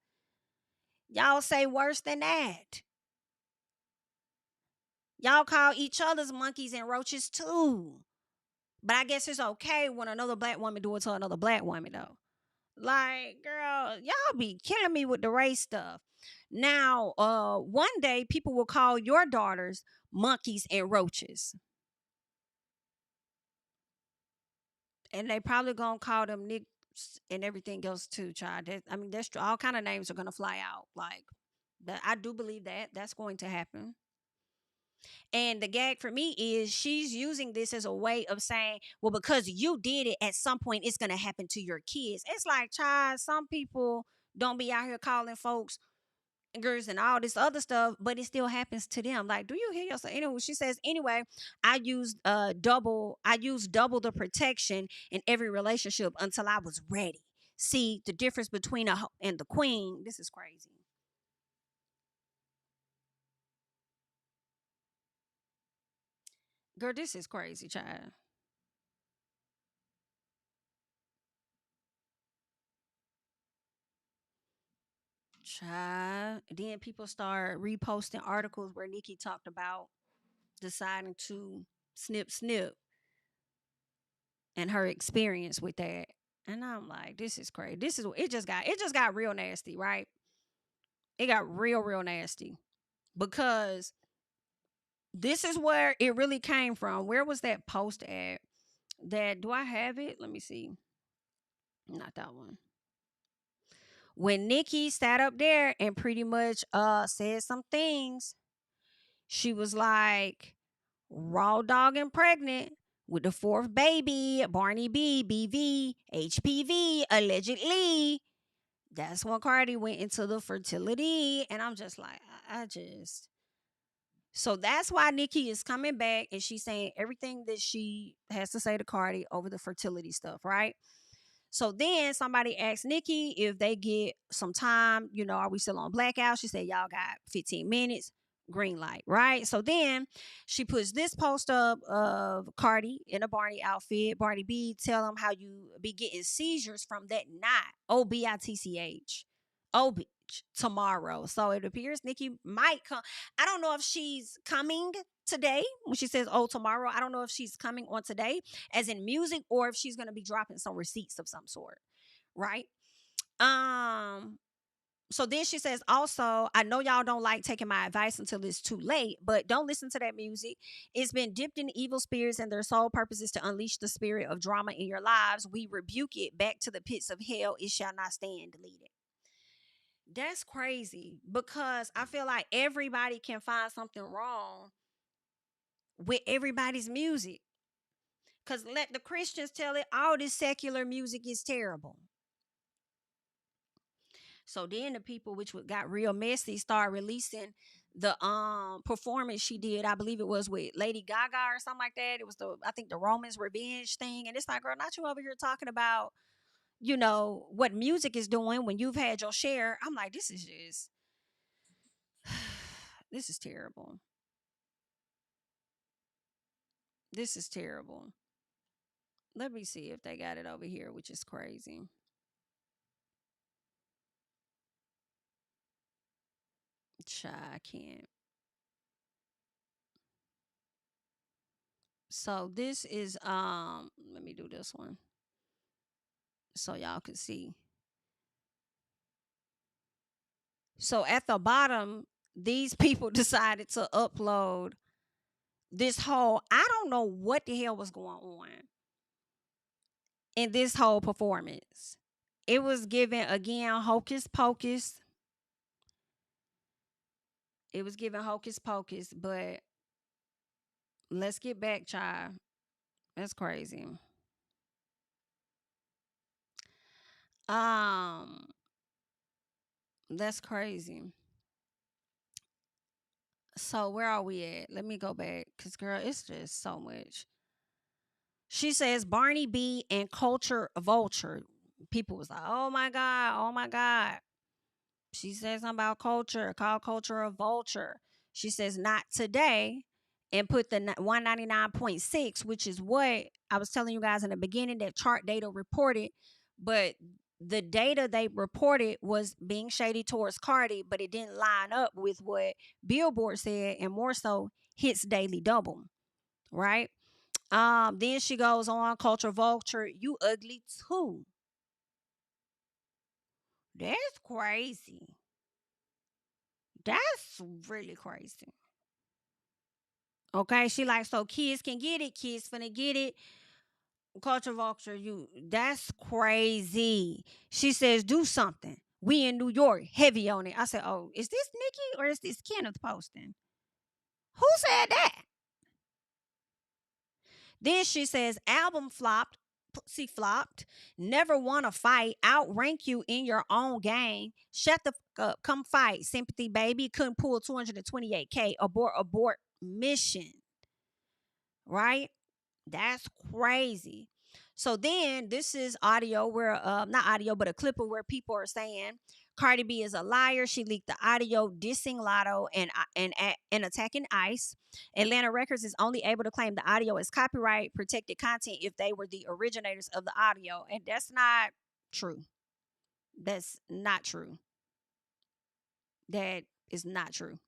Y'all say worse than that. Y'all call each other's monkeys and roaches too. But I guess it's okay when another black woman do it to another black woman, though. Like, girl, y'all be killing me with the race stuff. Now, one day people will call your daughters monkeys and roaches. And they probably gonna call them Nicks and everything else too, child. I mean, that's all kind of names are gonna fly out. Like that, I do believe that that's going to happen. And the gag for me is she's using this as a way of saying, well, because you did it at some point, it's gonna happen to your kids. It's like, child, some people don't be out here calling folks girls and all this other stuff, but it still happens to them. Like, do you hear yourself? Anyway, she says, anyway, I used double the protection in every relationship until I was ready. See the difference between a hoe and the queen. This is crazy. Girl, this is crazy, child. Child. Then people start reposting articles where Nikki talked about deciding to snip snip and her experience with that. And I'm like, this is crazy. This is it just got real nasty, right? It got real nasty because this is where it really came from. Where was that post at? That do I have it? Let me see. Not that one. When Nikki sat up there and pretty much said some things She was like, raw dog and pregnant with the fourth baby, Barney B, BV, HPV, allegedly. That's when Cardi went into the fertility. And I'm just like, I just. So that's why Nicki is coming back and she's saying everything that she has to say to Cardi over the fertility stuff, right? So then somebody asked Nicki if they get some time, are we still on blackout? She said, y'all got 15 minutes, green light, right? So then she puts this post up of Cardi in a Barney outfit. Barney B, tell them how you be getting seizures from that knot. OBITCH. Oh, bitch, tomorrow. So it appears Nicki might come. I don't know if she's coming today when she says, oh, tomorrow. I don't know if she's coming on today as in music or if she's going to be dropping some receipts of some sort, right? um so then she says also, I know y'all don't like taking my advice until it's too late, but don't listen to that music. It's been dipped in evil spirits and their sole purpose is to unleash the spirit of drama in your lives. We rebuke it back to the pits of hell. It shall not stand. Delete it. That's crazy because I feel like everybody can find something wrong with everybody's music. Because let the Christians tell it, all this secular music is terrible. So then the people, which got real messy, start releasing the performance she did. I believe it was with Lady Gaga or something like that. It was I think the Romans Revenge thing. And it's like, girl, not you over here talking about, what music is doing when you've had your share. I'm like, this is just this is terrible. This is terrible. Let me see if they got it over here, which is crazy. I can't. So this is let me do this one so y'all can see. So at the bottom, these people decided to upload this whole, I don't know what the hell was going on in this whole performance. It was given again hocus pocus. It was given hocus pocus, but let's get back, child. That's crazy. Um, that's crazy. So where are we at? Let me go back, cause girl, it's just so much. She says Barney B and Culture Vulture. People was like, oh my God, oh my God. She says something about culture, called Culture a Vulture. She says not today and put the 199.6, which is what I was telling you guys in the beginning that chart data reported. But the data they reported was being shady towards Cardi, but it didn't line up with what Billboard said and more so hits daily double, right? Then she goes on, Culture Vulture, you ugly too. That's crazy. That's really crazy. Okay, she like, so kids can get it, kids finna get it. Culture Vulture, you, that's crazy. She says, do something. We in New York, heavy on it. I said, oh, is this Nikki or is this Kenneth posting? Who said that? Then she says, album flopped. See, flopped. Never want to fight. Outrank you in your own game. Shut the fuck up. Come fight. Sympathy, baby. Couldn't pull 228K. Abort, abort mission. Right? That's crazy. So then this is audio where not audio, but a clip of where people are saying Cardi B is a liar. She leaked the audio dissing Lotto and attacking ICE. Atlanta Records is only able to claim the audio as copyright protected content if they were the originators of the audio. And that's not true. That's not true. That is not true.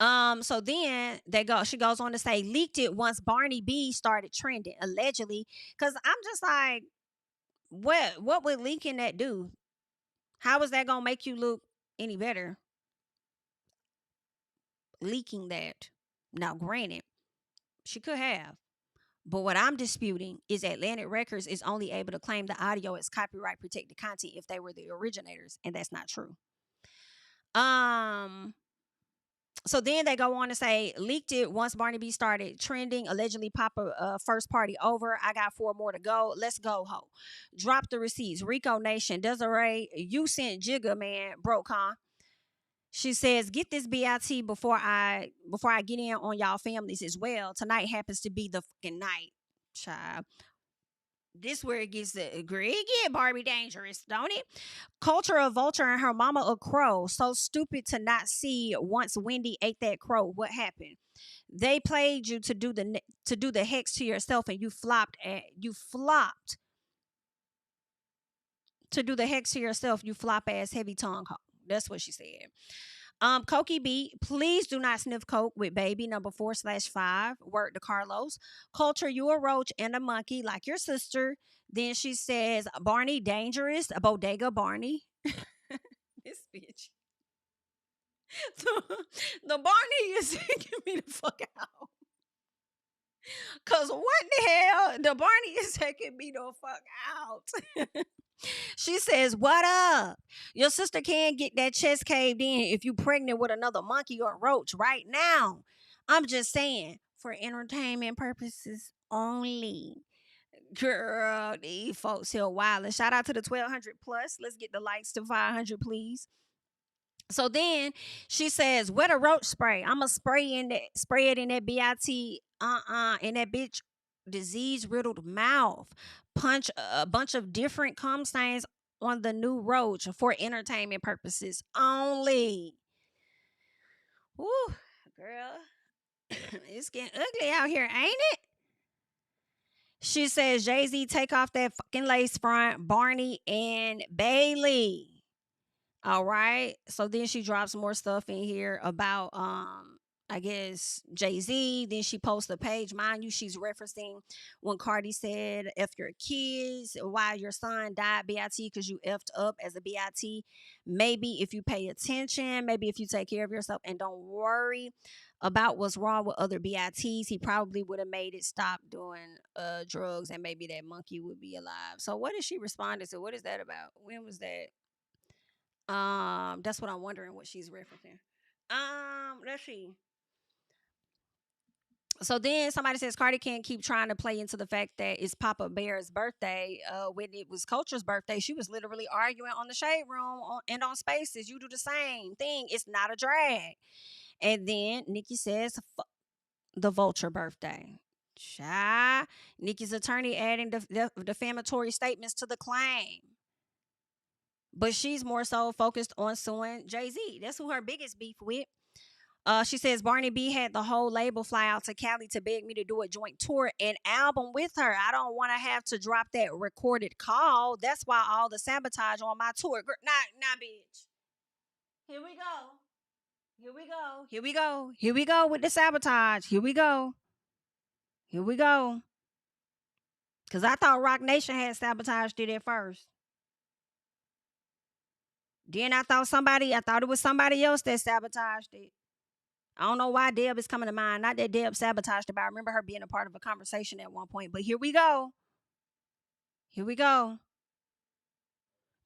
So then she goes on to say leaked it once Barney B started trending, allegedly. Cause I'm just like, what would leaking that do? How is that gonna make you look any better? Leaking that. Now, granted, she could have. But what I'm disputing is Atlantic Records is only able to claim the audio as copyright protected content if they were the originators, and that's not true. Um, So then they go on to say, leaked it once Barney B started trending, allegedly pop a first party over. I got 4 more to go. Let's go, ho. Drop the receipts. Rico Nation, Desiree, you sent Jigga, man, broke, huh? She says, get this BIT before I get in on y'all families as well. Tonight happens to be the fucking night. Child. This where it gets the agree get Barbie dangerous, don't it? Culture of vulture and her mama a crow. So stupid to not see once Wendy ate that crow. What happened? They played you to do the hex to yourself, and you flopped to do the hex to yourself. You flop ass heavy tongue hoe. That's what she said. Cokie B, please do not sniff coke with baby number 4/5. Word to Carlos. Culture, you a roach and a monkey like your sister. Then she says, Barney dangerous, bodega Barney. This bitch. The Barney is taking me the fuck out. Cause what the hell? The Barney is taking me the fuck out. She says, what up? Your sister can't get that chest caved in if you pregnant with another monkey or roach right now. I'm just saying, for entertainment purposes only. Girl, these folks here wild. Shout out to the 1200 plus. Let's get the likes to 500, please. So then she says, "What a roach spray? I'ma spray it in that bit in that bitch disease riddled mouth. Punch a bunch of different cum stains on the new roach for entertainment purposes only." Woo, girl, it's getting ugly out here, ain't it? She says, Jay-Z, take off that fucking lace front, Barney and Bailey. All right. So then she drops more stuff in here about I guess Jay-Z. Then she posts a page. Mind you, she's referencing when Cardi said, F your kids, why your son died BIT because you effed up as a BIT. Maybe if you pay attention, maybe if you take care of yourself and don't worry about what's wrong with other BITs, he probably would have made it stop doing drugs and maybe that monkey would be alive. So what is she responding to? What is that about? When was that? That's what I'm wondering what she's referencing. Let's see. So then somebody says Cardi can't keep trying to play into the fact that it's Papa Bear's birthday. When it was Culture's birthday, she was literally arguing on the shade room and on Spaces. You do the same thing. It's not a drag. And then Nikki says, the Vulture birthday. Cha. Nikki's attorney adding defamatory statements to the claim. But she's more so focused on suing Jay-Z. That's who her biggest beef with. She says Barney B had the whole label fly out to Cali to beg me to do a joint tour and album with her. I don't want to have to drop that recorded call. That's why all the sabotage on my tour. Nah, bitch. Here we go. Here we go. Here we go. Here we go with the sabotage. Here we go. Here we go. Because I thought Rock Nation had sabotaged it at first. Then I thought it was somebody else that sabotaged it. I don't know why Deb is coming to mind. Not that Deb sabotaged it, but I remember her being a part of a conversation at one point. But here we go. Here we go.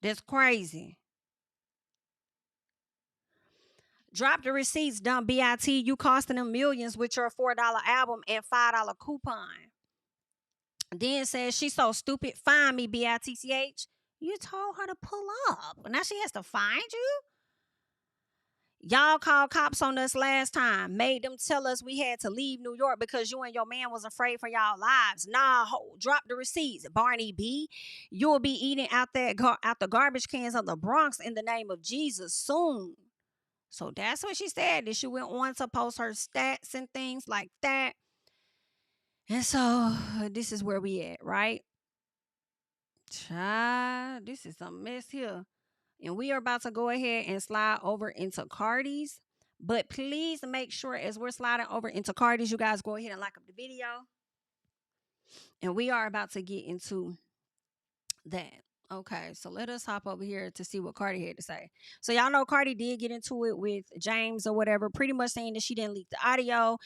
That's crazy. Drop the receipts, dump BIT. You costing them millions with your $4 album and $5 coupon. Then says she's so stupid. Find me, BITCH. You told her to pull up. Now she has to find you? Y'all called cops on us last time. Made them tell us we had to leave New York because you and your man was afraid for y'all lives. Nah, drop the receipts, Barney B. You'll be eating out the garbage cans of the Bronx in the name of Jesus soon. So that's what she said. That she went on to post her stats and things like that. And so this is where we at, right? Child, this is a mess here. And we are about to go ahead and slide over into Cardi's. But please make sure as we're sliding over into Cardi's, you guys go ahead and like up the video. And we are about to get into that. Okay, so let us hop over here to see what Cardi had to say. So y'all know Cardi did get into it with James or whatever, pretty much saying that she didn't leak the audio.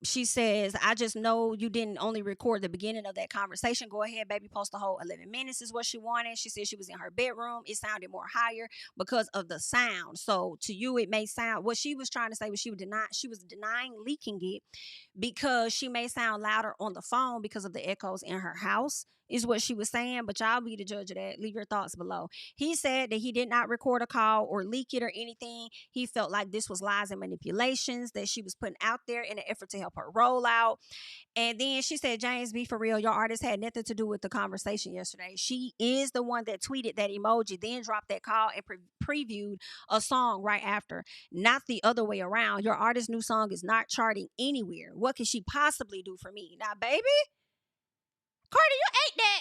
She says, I just know you didn't only record the beginning of that conversation. Go ahead, baby, post the whole 11 minutes is what she wanted. She said she was in her bedroom. It sounded more higher because of the sound. So to you, it may sound, what she was trying to say was she was denying leaking it because she may sound louder on the phone because of the echoes in her house, is what she was saying. But y'all be the judge of that. Leave your thoughts below. He said that he did not record a call or leak it or anything. He felt like this was lies and manipulations that she was putting out there in an effort to help her roll out. And then she said, James, be for real. Your artist had nothing to do with the conversation yesterday. She is the one that tweeted that emoji, then dropped that call and previewed a song right after, not the other way around. Your artist's new song is not charting anywhere. What can she possibly do for me? Now, baby, Cardi, you ate that.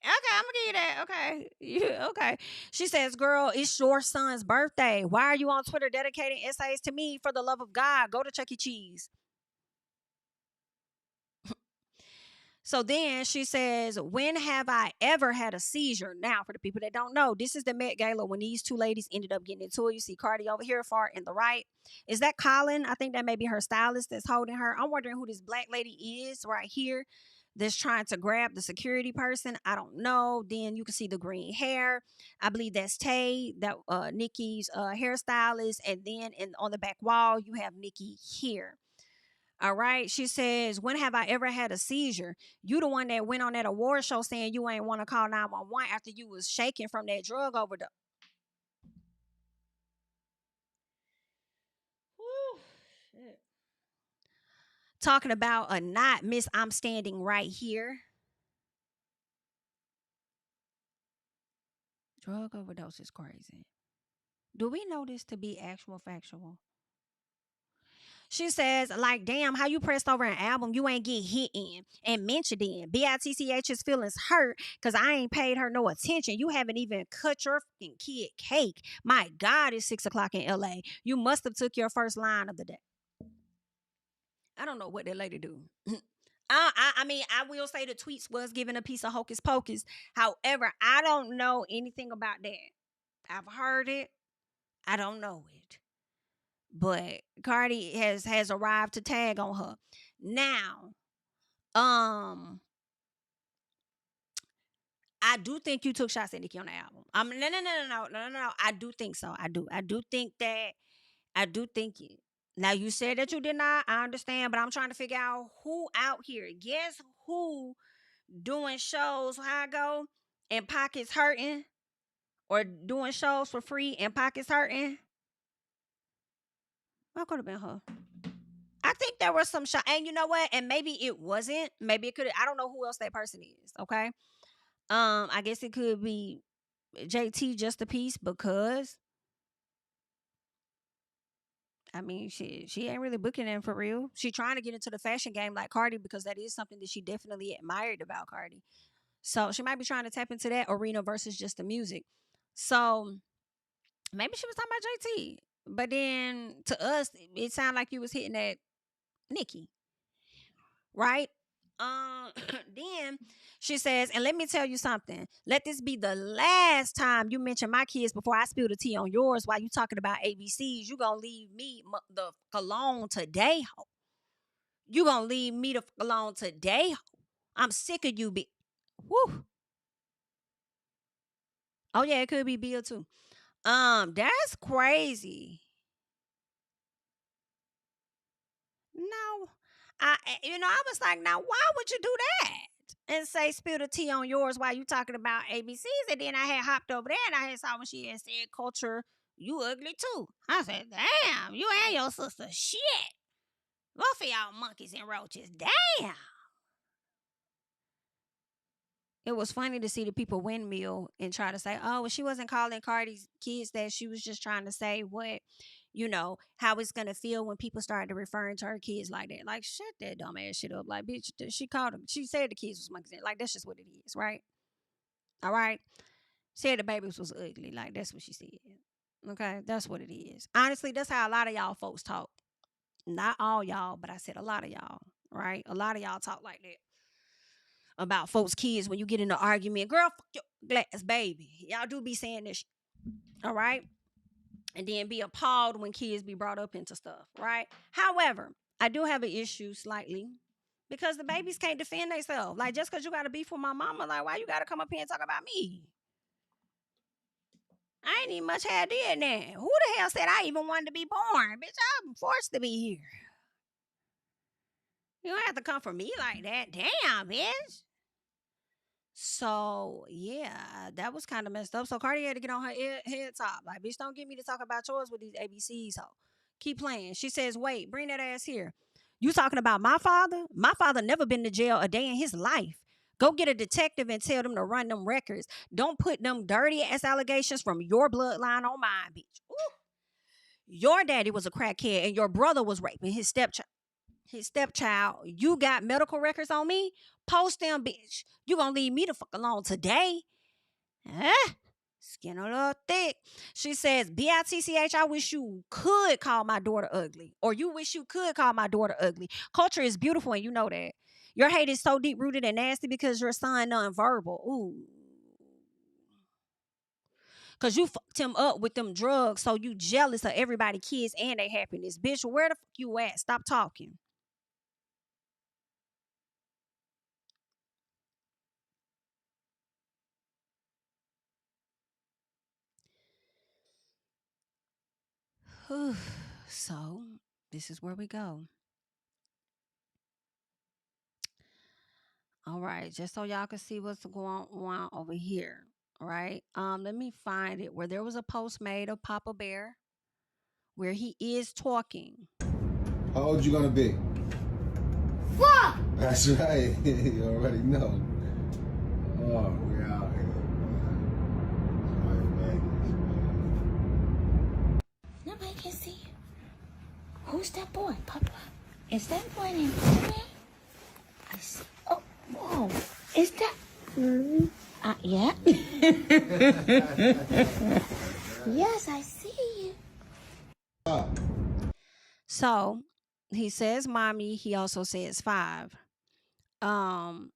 Okay, I'm gonna give you that. Okay. Okay. She says, girl, it's your son's birthday. Why are you on Twitter dedicating essays to me? For the love of God, go to Chuck E. Cheese. So then she says, when have I ever had a seizure? Now, for the people that don't know, this is the Met Gala when these two ladies ended up getting into it. You see Cardi over here, far in the right. Is that Colin? I think that may be her stylist that's holding her. I'm wondering who this black lady is right here that's trying to grab the security person. I don't know. Then you can see the green hair. I believe that's Tay, that Nicki's hairstylist. And then on the back wall, you have Nicki here. All right. She says, when have I ever had a seizure? You the one that went on that award show saying you ain't want to call 911 after you was shaking from that drug overdose. Whew, shit. Talking about a knot, miss, I'm standing right here. Drug overdose is crazy. Do we know this to be actual factual? She says, like, damn, how you pressed over an album you ain't get hit in and mentioned in. BITCH's feelings hurt because I ain't paid her no attention. You haven't even cut your fucking kid cake. My God, it's 6 o'clock in LA. You must have took your first line of the day. I don't know what that lady do. I mean, I will say the tweets was giving a piece of hocus pocus. However, I don't know anything about that. I've heard it. I don't know it. But Cardi has arrived to tag on her. Now, I do think you took shots at Nicki on the album. No. I do think so. I do think that. I do think it. Now you said that you did not. I understand, but I'm trying to figure out who out here. Guess who doing shows? How I go and pockets hurting, or doing shows for free and pockets hurting. That could have been her. I think there was some shot, and you know what? And maybe it wasn't. Maybe it could. I don't know who else that person is. Okay. I guess it could be JT just a piece because I mean she ain't really booking him for real. She trying to get into the fashion game like Cardi because that is something that she definitely admired about Cardi. So she might be trying to tap into that arena versus just the music. So maybe she was talking about JT. But then to us, it sounded like you was hitting at Nicki, right? Then she says, and let me tell you something. Let this be the last time you mention my kids before I spill the tea on yours while you talking about ABCs. You gonna leave me the fuck alone today, ho. You gonna leave me the fuck alone today, ho. I'm sick of you, woo. Oh yeah, it could be Bill too. That's crazy. No, I was like, now why would you do that? And say spill the tea on yours while you talking about ABCs. And then I had hopped over there and I had saw when she had said culture, you ugly too. I said, damn, you and your sister shit. Both of y'all monkeys and roaches. Damn. It was funny to see the people windmill and try to say, oh, well, she wasn't calling Cardi's kids that. She was just trying to say how it's going to feel when people started referring to her kids like that. Like, shut that dumb ass shit up. Like, bitch, she called them. She said the kids was monkeys. Like, that's just what it is, right? All right. Said the babies was ugly. Like, that's what she said. Okay. That's what it is. Honestly, that's how a lot of y'all folks talk. Not all y'all, but I said a lot of y'all, right? A lot of y'all talk like that about folks' kids when you get in an argument. Girl, fuck your glass baby. Y'all do be saying this. All right. And then be appalled when kids be brought up into stuff, right? However, I do have an issue slightly because the babies can't defend themselves. Like, just because you got to beef with my mama, like, why you got to come up here and talk about me? I ain't even much had did that. Who the hell said I even wanted to be born? Bitch, I'm forced to be here. You don't have to come for me like that. Damn, bitch. So yeah, that was kind of messed up. So Cardi had to get on her head top. Like, bitch, don't get me to talk about yours with these ABCs. So keep playing. She says, wait, bring that ass here. You talking about my father? My father never been to jail a day in his life. Go get a detective and tell them to run them records. Don't put them dirty ass allegations from your bloodline on mine, bitch. Ooh. Your daddy was a crackhead and your brother was raping his stepchild. You got medical records on me? Post them, bitch. You gonna leave me the fuck alone today? Eh? Skin a little thick. She says, BITCH, I wish you could call my daughter ugly. Or you wish you could call my daughter ugly. Culture is beautiful and you know that. Your hate is so deep rooted and nasty because your son nonverbal. Ooh. Cause you fucked him up with them drugs, so you jealous of everybody, kids, and their happiness. Bitch, where the fuck you at? Stop talking. So, this is where we go. All right, just so y'all can see what's going on over here. All right. Let me find it where there was a post made of Papa Bear where he is talking. How old you gonna be? Fuck! That's right. You already know. Oh, we're out here, man. Nobody can see you. Who's that boy, Papa? Is that boy named Papa? I see. Oh, whoa. Is that? Yeah. Yes, I see you. So he says mommy, he also says 5. Um,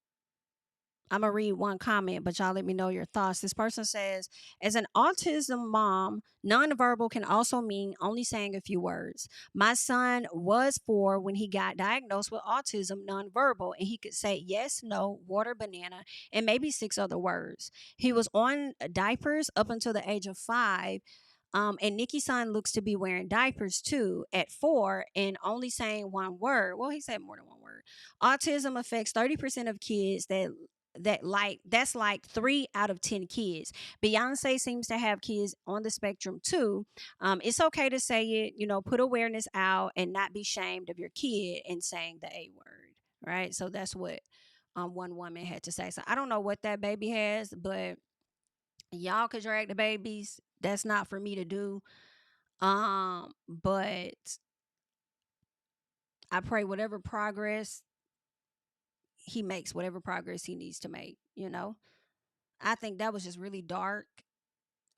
I'm gonna read one comment, but y'all let me know your thoughts. This person says, as an autism mom, nonverbal can also mean only saying a few words. My son was 4 when he got diagnosed with autism nonverbal, and he could say yes, no, water, banana, and maybe 6 other words. He was on diapers up until the age of 5. And Nicki's son looks to be wearing diapers too at 4 and only saying one word. Well, he said more than one word. Autism affects 30% of kids that's like 3 out of 10 kids. Beyonce seems to have kids on the spectrum too. It's okay to say it, put awareness out and not be shamed of your kid and saying the A word, right? So that's what one woman had to say. So I don't know what that baby has, but y'all could drag the babies. That's not for me to do. But I pray whatever progress he makes, whatever progress he needs to make. I think that was just really dark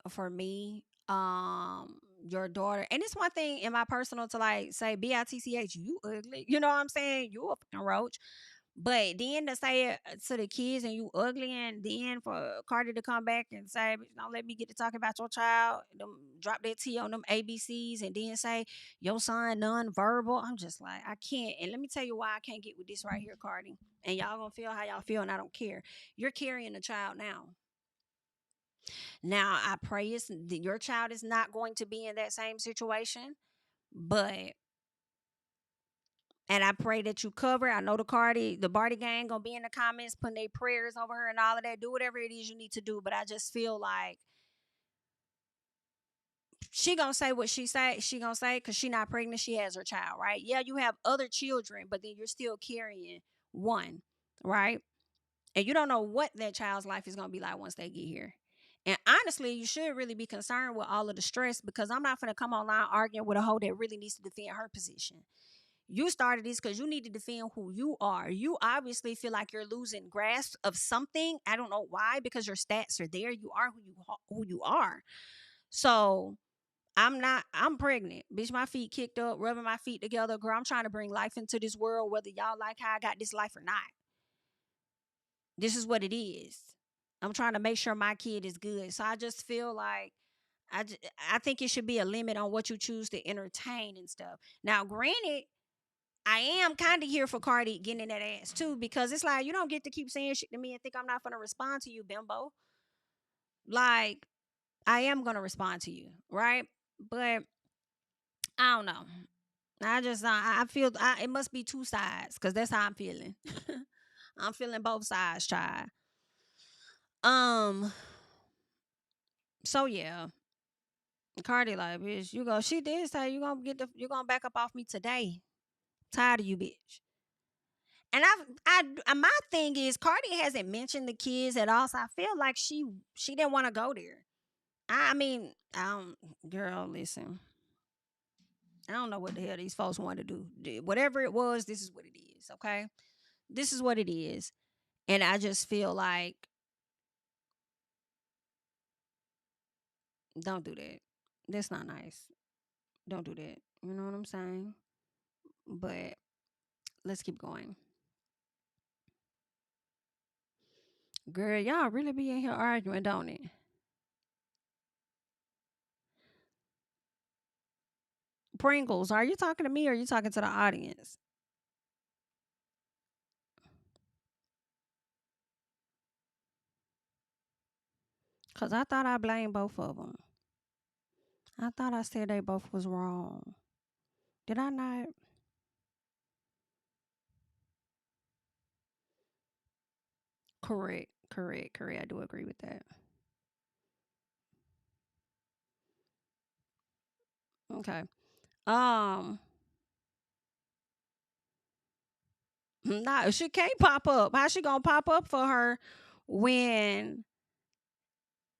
for me. Your daughter, and it's one thing in my personal to like say BITCH, you ugly. You know what I'm saying? You a fucking roach. But then to say it to the kids and you ugly, and then for Cardi to come back and say, don't let me get to talking about your child, drop that T on them ABCs, and then say your son nonverbal. I'm just like, I can't. And let me tell you why I can't get with this right here, Cardi. And y'all gonna feel how y'all feel, and I don't care. You're carrying a child now. Now, I pray your child is not going to be in that same situation, but and I pray that you cover. I know the Barty gang gonna be in the comments putting their prayers over her and all of that. Do whatever it is you need to do, but I just feel like she gonna say what she gonna say because she not pregnant. She has her child, right? Yeah, you have other children, but then you're still carrying one, right? And you don't know what that child's life is gonna be like once they get here. And honestly, you should really be concerned with all of the stress because I'm not gonna come online arguing with a hoe that really needs to defend her position. You started this because you need to defend who you are. You obviously feel like you're losing grasp of something. I don't know why, because your stats are there. You are who you are. So I'm pregnant. Bitch, my feet kicked up, rubbing my feet together. Girl, I'm trying to bring life into this world, whether y'all like how I got this life or not. This is what it is. I'm trying to make sure my kid is good. So I just feel like I think it should be a limit on what you choose to entertain and stuff. Now, granted, I am kind of here for Cardi getting in that ass too, because it's like you don't get to keep saying shit to me and think I'm not gonna respond to you, bimbo. Like I am gonna respond to you, right? But I don't know. I feel it must be two sides because that's how I'm feeling. I'm feeling both sides, child. Um. So yeah, Cardi like bitch, you go. She did say you gonna back up off me today. Tired of you, bitch. And my thing is Cardi hasn't mentioned the kids at all, so I feel like she didn't want to go there. I mean, I don't, girl, listen. I don't know what the hell these folks want to do. Whatever it was, this is what it is. Okay, this is what it is, and I just feel like don't do that. That's not nice. Don't do that. You know what I'm saying? But let's keep going. Girl, y'all really be in here arguing, don't it? Pringles, are you talking to me or are you talking to the audience? Cause I thought I blamed both of them. I thought I said they both was wrong. Did I not? Correct, correct, correct. I do agree with that. Okay. Um, nah, she can't pop up. How she gonna pop up for her when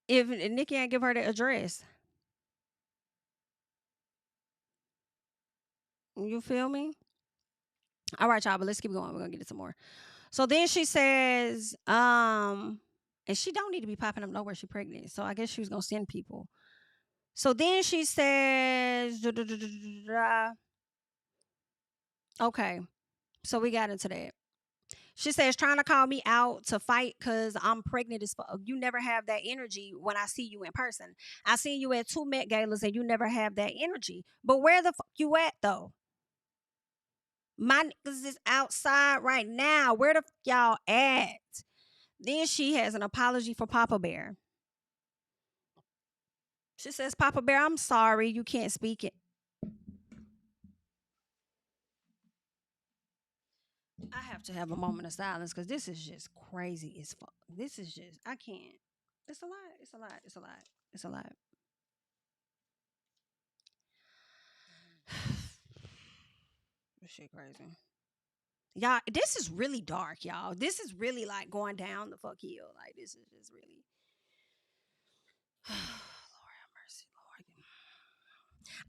if Nikki ain't give her the address? You feel me? All right, y'all, but let's keep going. We're gonna get it some more. So then she says, and she don't need to be popping up nowhere. She pregnant, so I guess she was gonna send people. So then she says, okay. So we got into that. She says, trying to call me out to fight because I'm pregnant as fuck. You never have that energy when I see you in person. I seen you at two Met Galas and you never have that energy. But where the fuck you at though? My niggas is outside right now. Where the fuck y'all at? Then she has an apology for Papa Bear. She says, Papa Bear, I'm sorry you can't speak it. I have to have a moment of silence because this is just crazy as fuck. This is just, I can't. It's a lot. It's a lot. It's a lot. It's a lot. This shit crazy. Y'all, this is really dark, y'all. This is really like going down the fuck hill. Like, this is just really. Lord have mercy, Lord.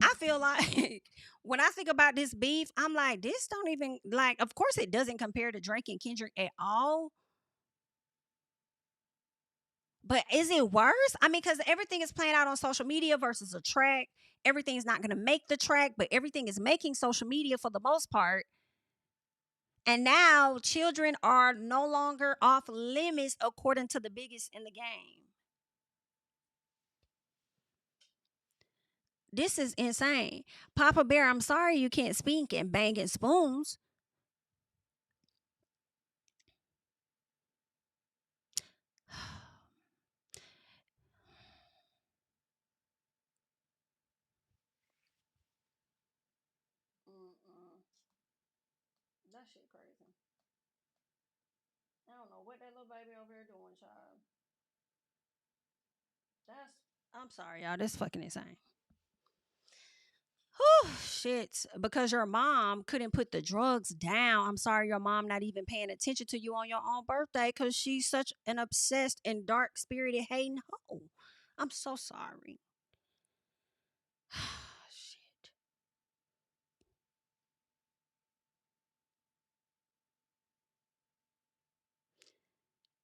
I feel like when I think about this beef, I'm like, this don't even like. Of course, it doesn't compare to Drake and Kendrick at all. But is it worse? I mean, because everything is playing out on social media versus a track. Everything's not going to make the track, but everything is making social media for the most part. And now children are no longer off limits according to the biggest in the game. This is insane. Papa Bear, I'm sorry you can't speak and banging spoons. Mm-mm. That shit crazy. I don't know what that little baby over here doing, child. That's I'm sorry, y'all. That's fucking insane. Whew, shit. Because your mom couldn't put the drugs down. I'm sorry your mom not even paying attention to you on your own birthday because she's such an obsessed and dark spirited hating hoe. I'm so sorry. Shit.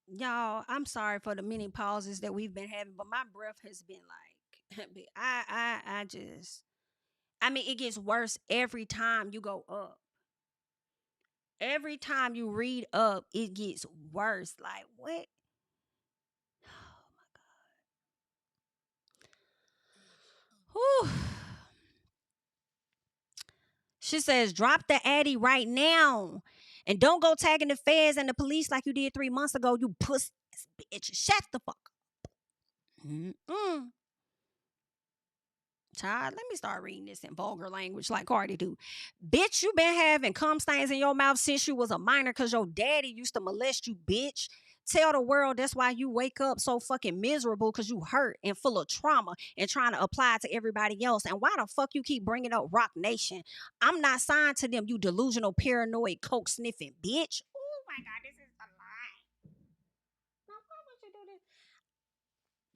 Y'all, I'm sorry for the many pauses that we've been having, but my breath has been like I just I mean it gets worse every time you go up. Every time you read up, it gets worse. Like what? Whew. She says, drop the addy right now. And don't go tagging the feds and the police like you did 3 months ago, you pussy bitch. Shut the fuck up. Mm-mm. Child, let me start reading this in vulgar language like Cardi do. Bitch, you been having cum stains in your mouth since you was a minor because your daddy used to molest you, bitch. Tell the world that's why you wake up so fucking miserable because you hurt and full of trauma and trying to apply it to everybody else. And why the fuck you keep bringing up Rock Nation? I'm not signed to them, you delusional, paranoid, coke sniffing bitch. Oh my God, this is a lie. Now, why would you do this?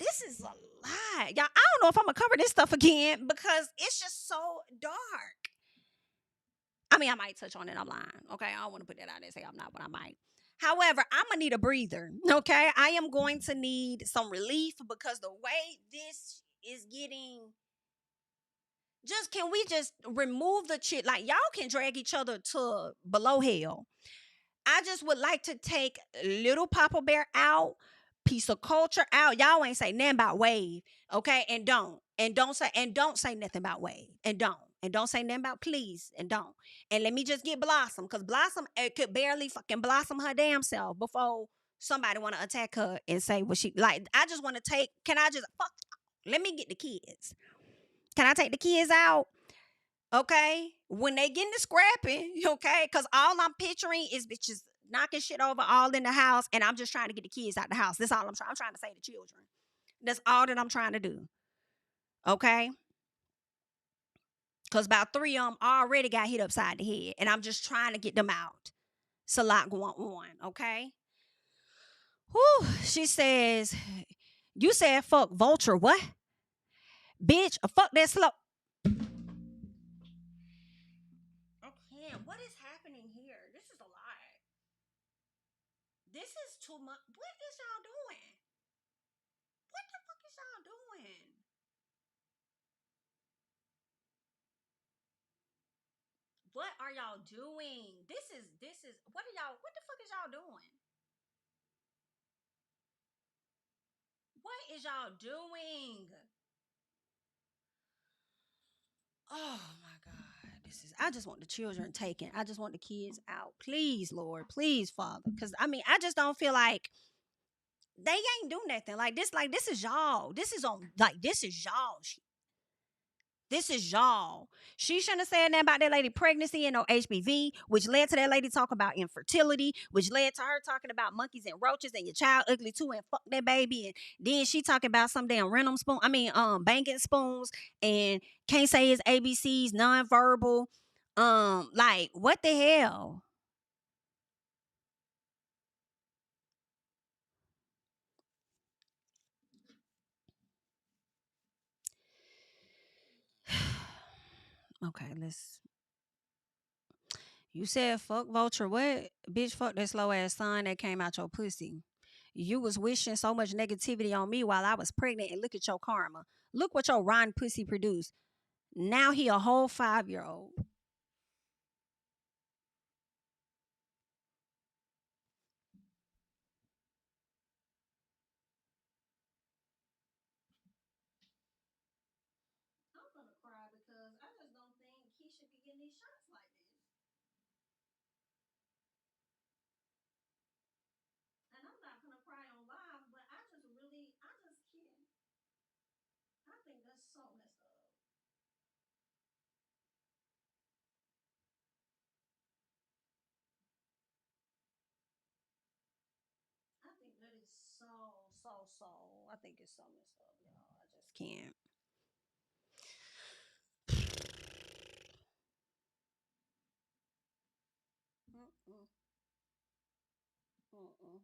This is a lie. Y'all, I don't know if I'm gonna cover this stuff again because it's just so dark. I mean, I might touch on it. I'm lying. Okay. I don't want to put that out there and say I'm not, but I might. However, I'm gonna need a breather. Okay. I am going to need some relief because the way this is getting, just can we just remove the shit? Like, y'all can drag each other to below hell. I just would like to take little Papa Bear out, piece of culture out. Y'all ain't say nothing about Wave, okay? And don't say nothing about Wave, and don't say nothing about Please, and don't. And let me just get Blossom, cause Blossom could barely fucking blossom her damn self before somebody want to attack her and say what she like. I just want to take. Can I just fuck? Let me get the kids. Can I take the kids out? Okay, when they getting to scrapping, okay, because all I'm picturing is bitches knocking shit over all in the house, and I'm just trying to get the kids out the house. That's all I'm trying to say to children. That's all that I'm trying to do. Okay, because about three of them already got hit upside the head, and I'm just trying to get them out. It's a lot going on. Okay. Whew. She says, "You said fuck vulture, what? Bitch, fuck that slow." Okay, what is happening here? This is a lot. This is too much. What is y'all doing? What the fuck is y'all doing? What are y'all doing? This is what are y'all what the fuck is y'all doing? What is y'all doing? Oh my God. This is I just want the children taken. I just want the kids out. Please, Lord. Please, Father. Cause I mean, I just don't feel like they ain't do nothing. Like this is y'all. This is on like this is y'all. This is y'all. She shouldn't have said nothing about that lady pregnancy and no HPV, which led to that lady talking about infertility, which led to her talking about monkeys and roaches and your child ugly too and fuck that baby. And then she talking about some damn random spoon. I mean, banking spoons and can't say his ABCs, nonverbal. Like what the hell? Okay, let's. You said fuck vulture. What? Bitch, fuck that slow ass son that came out your pussy. You was wishing so much negativity on me while I was pregnant, and look at your karma. Look what your rotten pussy produced. Now he a whole 5-year old. I'm gonna cry because I just don't think he should be getting these shots like this. And I'm not gonna cry on live, but I just can't. I think that's so messed up. I think that is so. I think it's so messed up, y'all. I just can't. Mm-mm, mm-mm.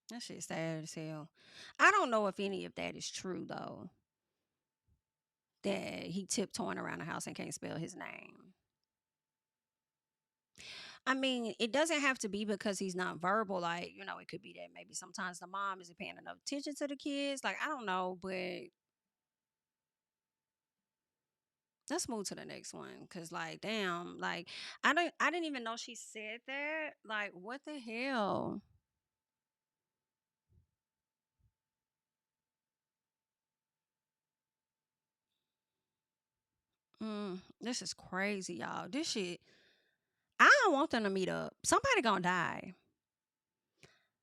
That shit's sad as hell. I don't know if any of that is true though. That he tiptoeing around the house and can't spell his name. I mean, it doesn't have to be because he's not verbal. Like, it could be that maybe sometimes the mom isn't paying enough attention to the kids. Like, I don't know, but let's move to the next one. Cause like, damn, like I didn't even know she said that. Like, what the hell? This is crazy, y'all. This shit. I don't want them to meet up. Somebody gonna die.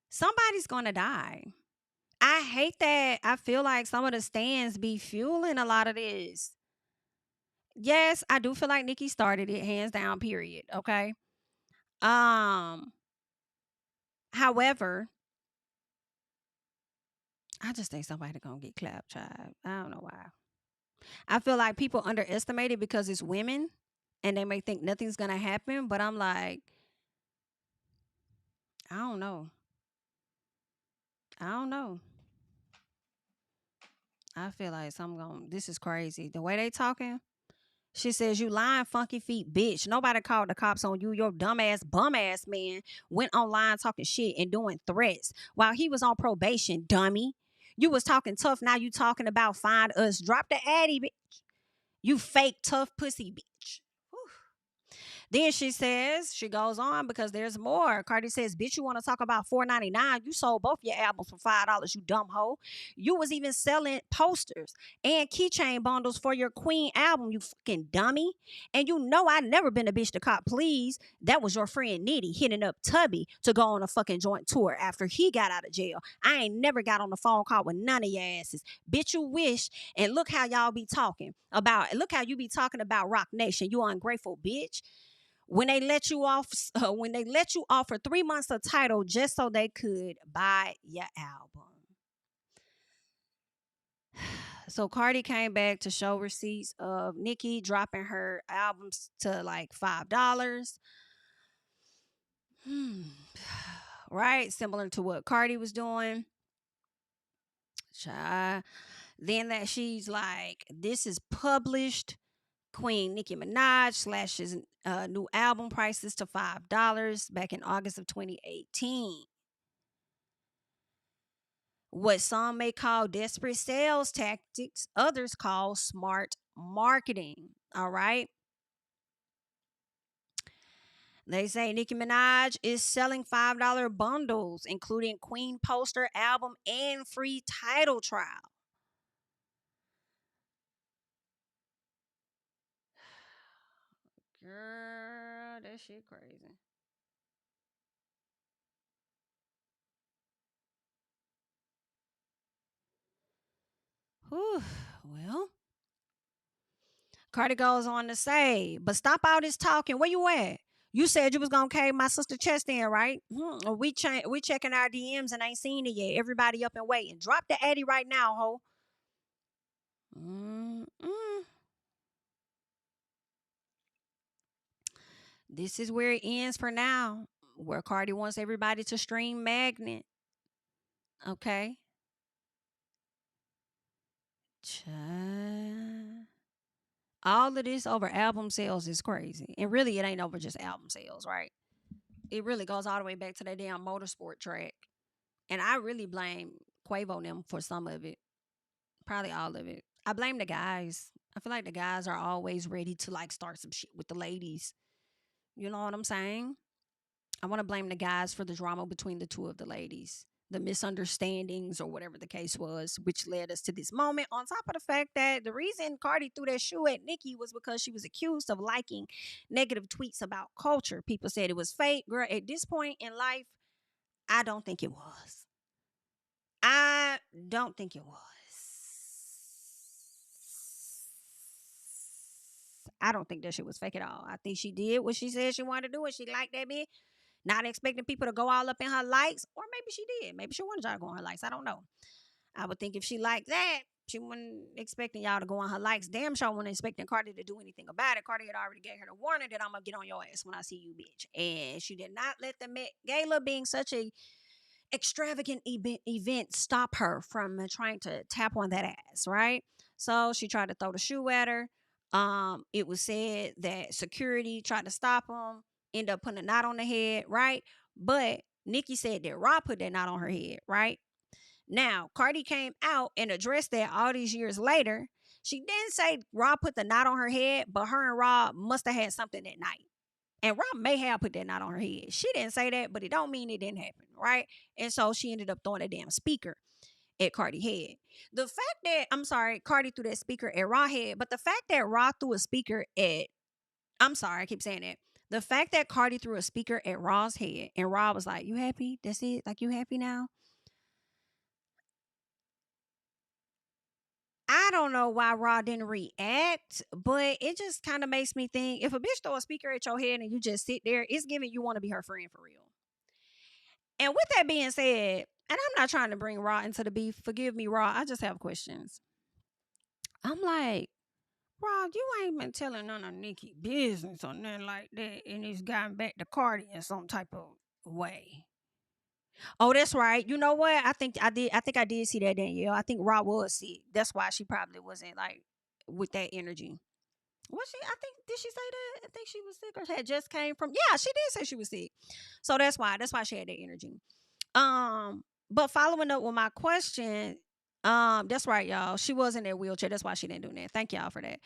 Somebody's gonna die. I hate that. I feel like some of the stands be fueling a lot of this. Yes, I do feel like Nikki started it, hands down, period. Okay. Um, However, I just think somebody gonna get clapped, child. I don't know why. I feel like people underestimate it because it's women and they may think nothing's gonna happen, but I'm like, I don't know. I don't know. I feel like some going this is crazy. The way they talking. She says, "You lying, funky feet, bitch. Nobody called the cops on you. Your dumbass, bum ass man went online talking shit and doing threats while he was on probation, dummy. You was talking tough. Now you talking about find us. Drop the addy, bitch. You fake tough pussy, bitch." Whew. Then she goes on because there's more. Cardi says, "Bitch, you want to talk about 4.99? You sold both your albums for $5, you dumb hoe. You was even selling posters and keychain bundles for your Queen album, you fucking dummy. And you know I never been a bitch to cop please. That was your friend Nitty hitting up Tubby to go on a fucking joint tour after he got out of jail. I ain't never got on the phone call with none of your asses. Bitch, you wish. And look how y'all be talking about, look how you be talking about Rock Nation, you ungrateful bitch. When they let you off, when they let you off for 3 months of title just so they could buy your album." So Cardi came back to show receipts of Nicki dropping her albums to like $5. Hmm. Right, similar to what Cardi was doing. Child. Then that she's like, "This is published. Queen Nicki Minaj slashes new album prices to $5 back in August of 2018. What some may call desperate sales tactics, others call smart marketing. All right. They say Nicki Minaj is selling $5 bundles, including Queen poster, album, and free title trial. Girl, that shit crazy. Whew. Well, Cardi goes on to say, "But stop all this talking. Where you at? You said you was gonna cave my sister chest in, right? We checking our DMs and ain't seen it yet. Everybody up and waiting. Drop the Addy right now, ho." Mm-mm. This is where it ends for now. Where Cardi wants everybody to stream Magnet. Okay. Child. All of this over album sales is crazy. And really, it ain't over just album sales, right? It really goes all the way back to that damn motorsport track. And I really blame Quavo them for some of it. Probably all of it. I blame the guys. I feel like the guys are always ready to like start some shit with the ladies. You know what I'm saying? I want to blame the guys for the drama between the two of the ladies, the misunderstandings or whatever the case was, which led us to this moment. On top of the fact that the reason Cardi threw that shoe at Nicki was because she was accused of liking negative tweets about culture. People said it was fake. Girl, at this point in life, I don't think it was. I don't think it was. I don't think that shit was fake at all. I think she did what she said she wanted to do and she liked that bitch. Not expecting people to go all up in her likes. Or maybe she did. Maybe she wanted y'all to go on her likes. I don't know. I would think if she liked that, she wasn't expecting y'all to go on her likes. Damn sure wasn't expecting Cardi to do anything about it. Cardi had already gave her the warning that I'm gonna get on your ass when I see you, bitch. And she did not let the Met Gala being such a extravagant event stop her from trying to tap on that ass, right? So she tried to throw the shoe at her. It was said that security tried to stop him, end up putting a knot on the head, right? But Nicki said that Rob put that knot on her head, right? Now, Cardi came out and addressed that all these years later. She didn't say Rob put the knot on her head, but her and Rob must have had something that night. And Rob may have put that knot on her head. She didn't say that, but it don't mean it didn't happen, right? And so she ended up throwing a damn speaker. at Cardi head. The fact that I'm sorry, Cardi threw that speaker at Raw head, but the fact that Raw threw a speaker at I'm sorry, I keep saying that. The fact that Cardi threw a speaker at Raw's head and Raw was like, "You happy? That's it? Like you happy now?" I don't know why Raw didn't react, but it just kind of makes me think if a bitch throw a speaker at your head and you just sit there, it's giving you want to be her friend for real. And with that being said, and I'm not trying to bring Raw into the beef. Forgive me, Raw. I just have questions. I'm like, Raw, you ain't been telling none of Nicki business or nothing like that, and it's gotten back to Cardi in some type of way. Oh, that's right. You know what? I think I did. I think I did see that Danielle. I think Raw was sick. That's why she probably wasn't like with that energy. Was she? I think did she say that? I think she was sick or had just came from. Yeah, she did say she was sick. So that's why. That's why she had that energy. But following up with my question, that's right, y'all. She was in that wheelchair. That's why she didn't do that. Thank y'all for that.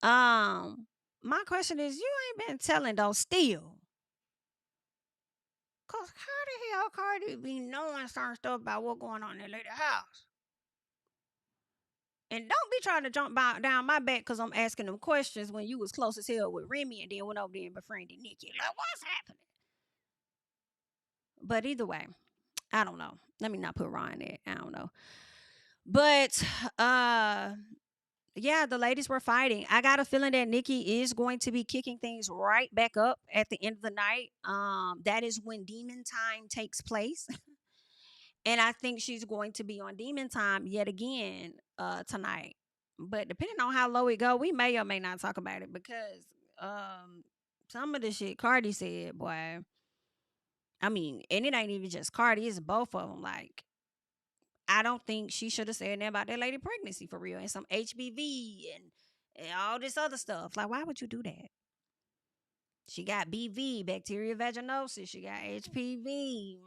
My question is, you ain't been telling though still. Cause how the hell Cardi be knowing certain stuff about what's going on in that lady house? And don't be trying to jump down my back because I'm asking them questions when you was close as hell with Remy and then went over there and befriended Nikki. Like, what's happening? But either way, I don't know. Let me not put Ryan in it. I don't know. But yeah, the ladies were fighting. I got a feeling that Nikki is going to be kicking things right back up at the end of the night. That is when demon time takes place. And I think she's going to be on demon time yet again tonight. But depending on how low it go, we may or may not talk about it because some of the shit Cardi said, boy. I mean, and it ain't even just Cardi, it's both of them. Like, I don't think she should have said that about that lady pregnancy for real and some HBV and all this other stuff. Like, why would you do that? She got BV, bacterial vaginosis. She got HPV,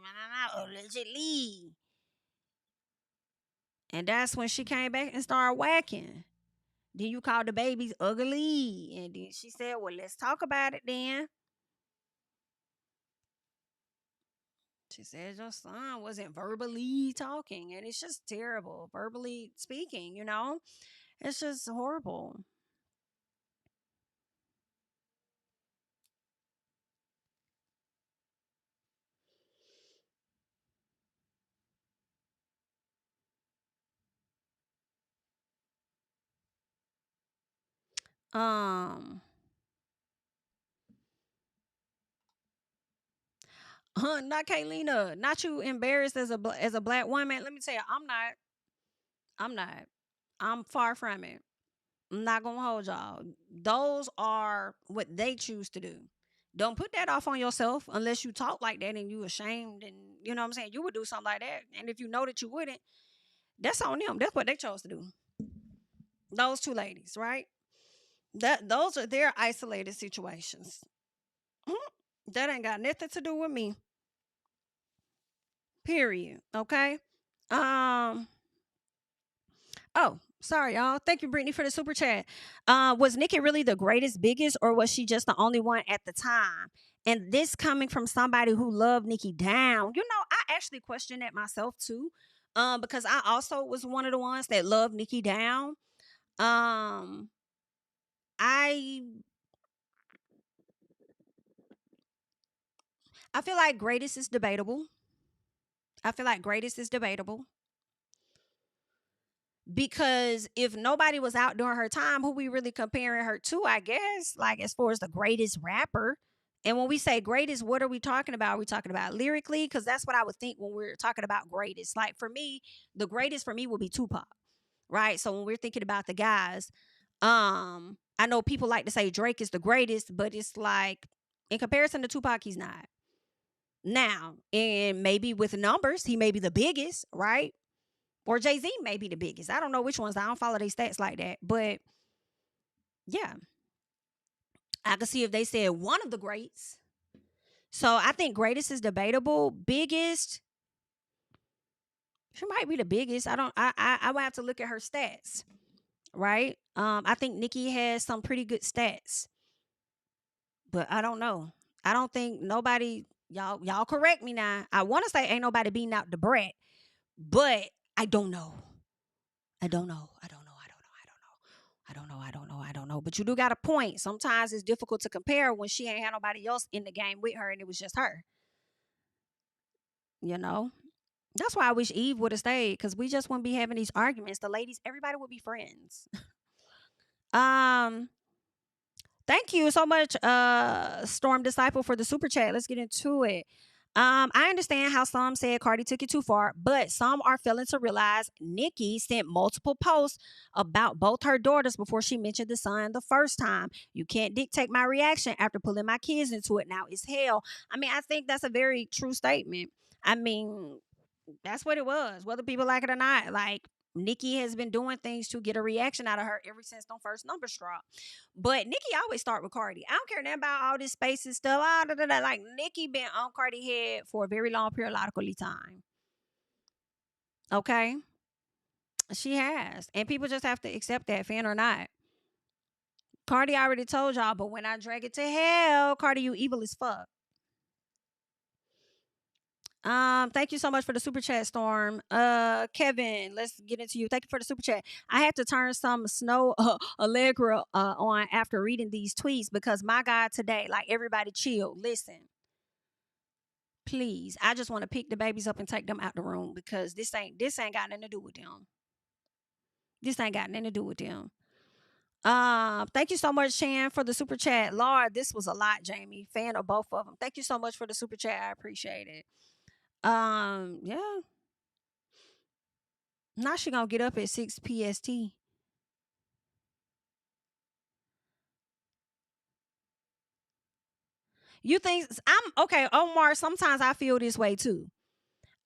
allegedly. And that's when she came back and started whacking. Then you called the babies ugly. And then she said, well, let's talk about it then. She said your son wasn't verbally talking. And it's just terrible. Verbally speaking, you know? It's just horrible. Um, not Kaylina, not you embarrassed as as a black woman. Let me tell you, I'm not. I'm not. I'm far from it. I'm not gonna hold y'all. Those are what they choose to do. Don't put that off on yourself unless you talk like that and you ashamed and you know what I'm saying. You would do something like that, and if you know that you wouldn't, that's on them. That's what they chose to do. Those two ladies, right? Those are their isolated situations. Mhm. That ain't got nothing to do with me. Period. Okay. Um. Oh, sorry, y'all. Thank you, Brittany, for the super chat. Was Nikki really the greatest, biggest, or was she just the only one at the time? And this coming from somebody who loved Nikki down. You know, I actually questioned that myself too. Because I also was one of the ones that loved Nikki down. Um, I I feel like greatest is debatable. I feel like greatest is debatable because if nobody was out during her time, who we really comparing her to, I guess, like as far as the greatest rapper. And when we say greatest, what are we talking about? Are we talking about lyrically? Because that's what I would think when we're talking about greatest. Like for me, the greatest for me would be Tupac, right? So when we're thinking about the guys, I know people like to say Drake is the greatest, but it's like in comparison to Tupac, he's not. Now, and maybe with numbers, he may be the biggest, right? Or Jay Z may be the biggest. I don't know which ones. I don't follow these stats like that. But yeah, I could see if they said one of the greats. So I think greatest is debatable. Biggest, she might be the biggest. I don't. I would have to look at her stats, right? I think Nikki has some pretty good stats, but I don't know. I don't think nobody. Y'all correct me now. I want to say ain't nobody beating out the brat, but I don't know. I don't know. I don't know. I don't know. I don't know. I don't know. I don't know. I don't know. But you do got a point. Sometimes it's difficult to compare when she ain't had nobody else in the game with her and it was just her. You know? That's why I wish Eve would have stayed, because we just wouldn't be having these arguments. The ladies, everybody would be friends. um, Thank you so much, Storm Disciple, for the super chat. Let's get into it. I understand how some said Cardi took it too far, but some are failing to realize Nicki sent multiple posts about both her daughters before she mentioned the son the first time. You can't dictate my reaction after pulling my kids into it. Now it's hell. I mean, I think that's a very true statement. I mean, that's what it was, whether people like it or not. Like, Nicki has been doing things to get a reaction out of her ever since them first numbers dropped. But Nicki always start with Cardi. I don't care nothing about all this space and stuff. Da, da, da. Like, Nicki been on Cardi head for a very long periodical time. Okay? She has. And people just have to accept that, fan or not. Cardi already told y'all, but when I drag it to hell, Cardi, you evil as fuck. Thank you so much for the super chat, Storm. Kevin, let's get into you. Thank you for the super chat. I had to turn some Snow Allegra on after reading these tweets because my God, today, like, everybody chill. Listen, please. I just want to pick the babies up and take them out the room because this ain't got nothing to do with them. This ain't got nothing to do with them. Thank you so much, Shan, for the super chat. Lord, this was a lot, Jamie. Fan of both of them. Thank you so much for the super chat. I appreciate it. Yeah. Now she gonna get up at 6 PST. You think I'm okay, Omar? Sometimes I feel this way too.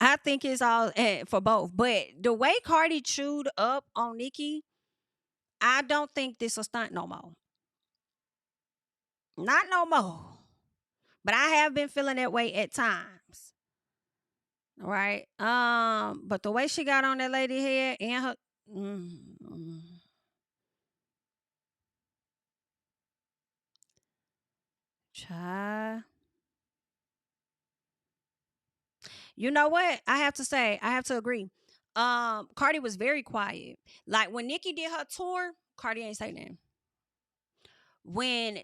I think it's all for both, but the way Cardi chewed up on Nicki, I don't think this a stunt no more. Not no more. But I have been feeling that way at times. Right? But the way she got on that lady head and her, mm, child. You know what? I have to say, I have to agree. Cardi was very quiet. Like, when Nicki did her tour, Cardi ain't say nothing. When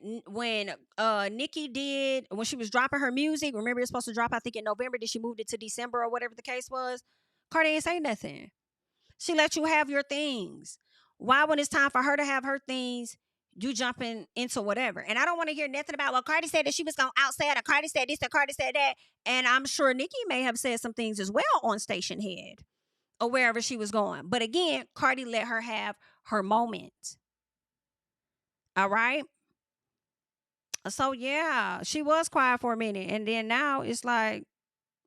Nicki did, when she was dropping her music, remember it's supposed to drop, I think, in November, then she moved it to December or whatever the case was. Cardi ain't say nothing. She let you have your things. Why, when it's time for her to have her things, you jumping into whatever? And I don't want to hear nothing about, well, Cardi said that she was gonna outsell, or Cardi said this, or Cardi said that. And I'm sure Nicki may have said some things as well on Station Head or wherever she was going. But again, Cardi let her have her moment. All right. So yeah, she was quiet for a minute, and then now it's like,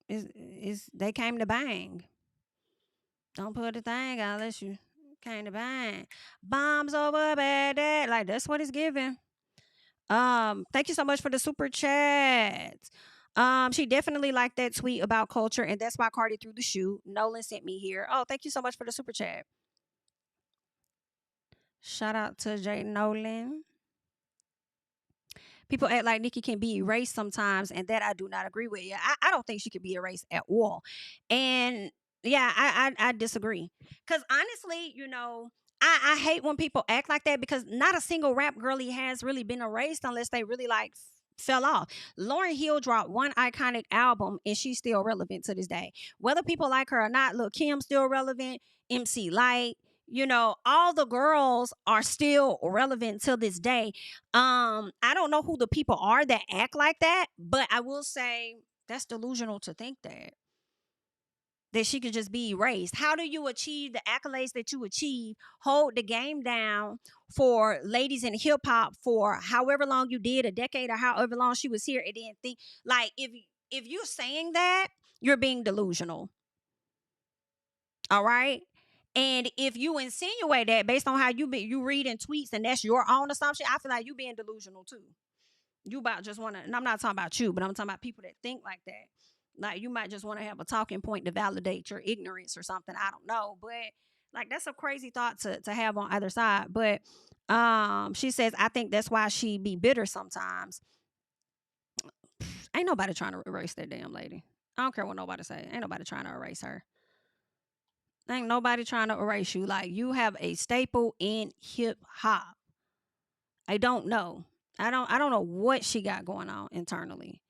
they came to bang. Don't put a thing out unless you came to bang. Bombs over Baghdad, like, that's what it's giving. Thank you so much for the super chat. She definitely liked that tweet about culture, and that's why Cardi threw the shoe. Nolan sent me here. Oh, thank you so much for the super chat. Shout out to Jay Nolan. People act like Nicki can be erased sometimes, and that I do not agree with. Yeah, I don't think she could be erased at all. And yeah, I disagree. Because honestly, I hate when people act like that, because not a single rap girlie has really been erased unless they really, like, fell off. Lauryn Hill dropped one iconic album and she's still relevant to this day. Whether people like her or not, look, Kim's still relevant, MC Light, all the girls are still relevant till this day. I don't know who the people are that act like that, but I will say that's delusional to think that she could just be erased. How do you achieve the accolades that you achieve, hold the game down for ladies in hip hop for however long you did, a decade or however long she was here, and then think, like, if you're saying that, you're being delusional. All right? And if you insinuate that based on how you read in tweets and that's your own assumption, I feel like you being delusional too. You about just want to, and I'm not talking about you, but I'm talking about people that think like that. Like, you might just want to have a talking point to validate your ignorance or something. I don't know. But, like, that's a crazy thought to have on either side. But she says, I think that's why she be bitter sometimes. Ain't nobody trying to erase that damn lady. I don't care what nobody say. Ain't nobody trying to erase her. Ain't nobody trying to erase you. Like, you have a staple in hip hop. I don't know. I don't know what she got going on internally.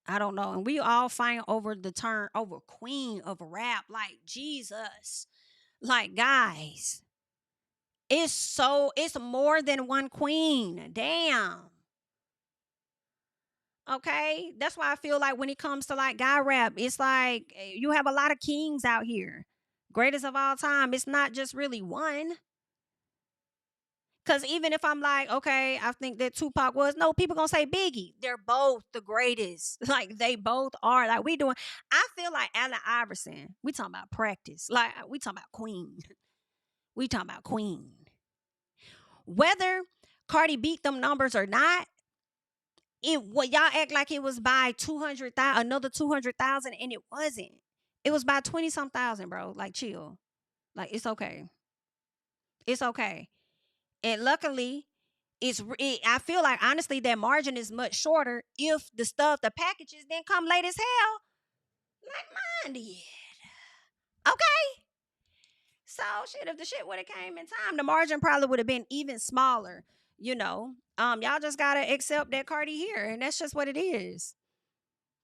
I don't know. And we all fight over the turn over queen of rap. Like, Jesus. Like, guys, it's more than one queen. Damn. Okay? That's why I feel like when it comes to like guy rap, it's like you have a lot of kings out here. Greatest of all time. It's not just really one. Cause even if I'm like, okay, I think that Tupac was, no, people gonna say Biggie. They're both the greatest. Like they both are. Like we doing. I feel like Allen Iverson. We talking about practice. Like we talking about Queen. We talking about Queen. Whether Cardi beat them numbers or not, it what y'all act like it was by 200,000, another 200,000, and it wasn't. It was by 20 some thousand, bro. Like chill. Like it's okay. It's okay. And luckily, I feel like honestly that margin is much shorter if the packages didn't come late as hell, like mine did. Okay. So shit, if the shit would have came in time, the margin probably would have been even smaller. You know, y'all just gotta accept that Cardi here, and that's just what it is.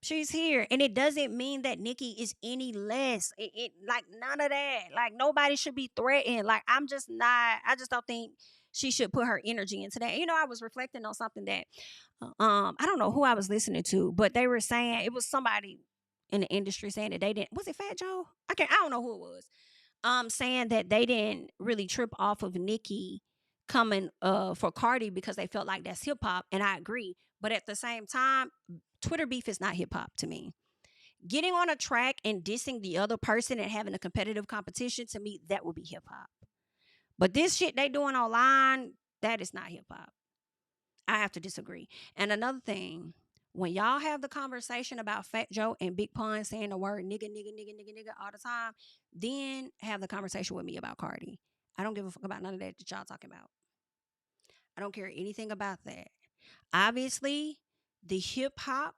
She's here, and it doesn't mean that Nicki is any less. It like none of that. Like nobody should be threatened. Like I'm just not. I just don't think she should put her energy into that. You know, I was reflecting on something that, I don't know who I was listening to, but they were saying it was somebody in the industry saying that they didn't. Was it Fat Joe? I don't know who it was. Saying that they didn't really trip off of Nicki coming for Cardi because they felt like that's hip hop, and I agree. But at the same time, Twitter beef is not hip hop to me. Getting on a track and dissing the other person and having a competitive competition, to me, that would be hip hop. But this shit they doing online, that is not hip hop. I have to disagree. And another thing, when y'all have the conversation about Fat Joe and Big Pun saying the word nigga, nigga, nigga, nigga, nigga all the time, then have the conversation with me about Cardi. I don't give a fuck about none of that y'all talking about. I don't care anything about that. Obviously, the hip hop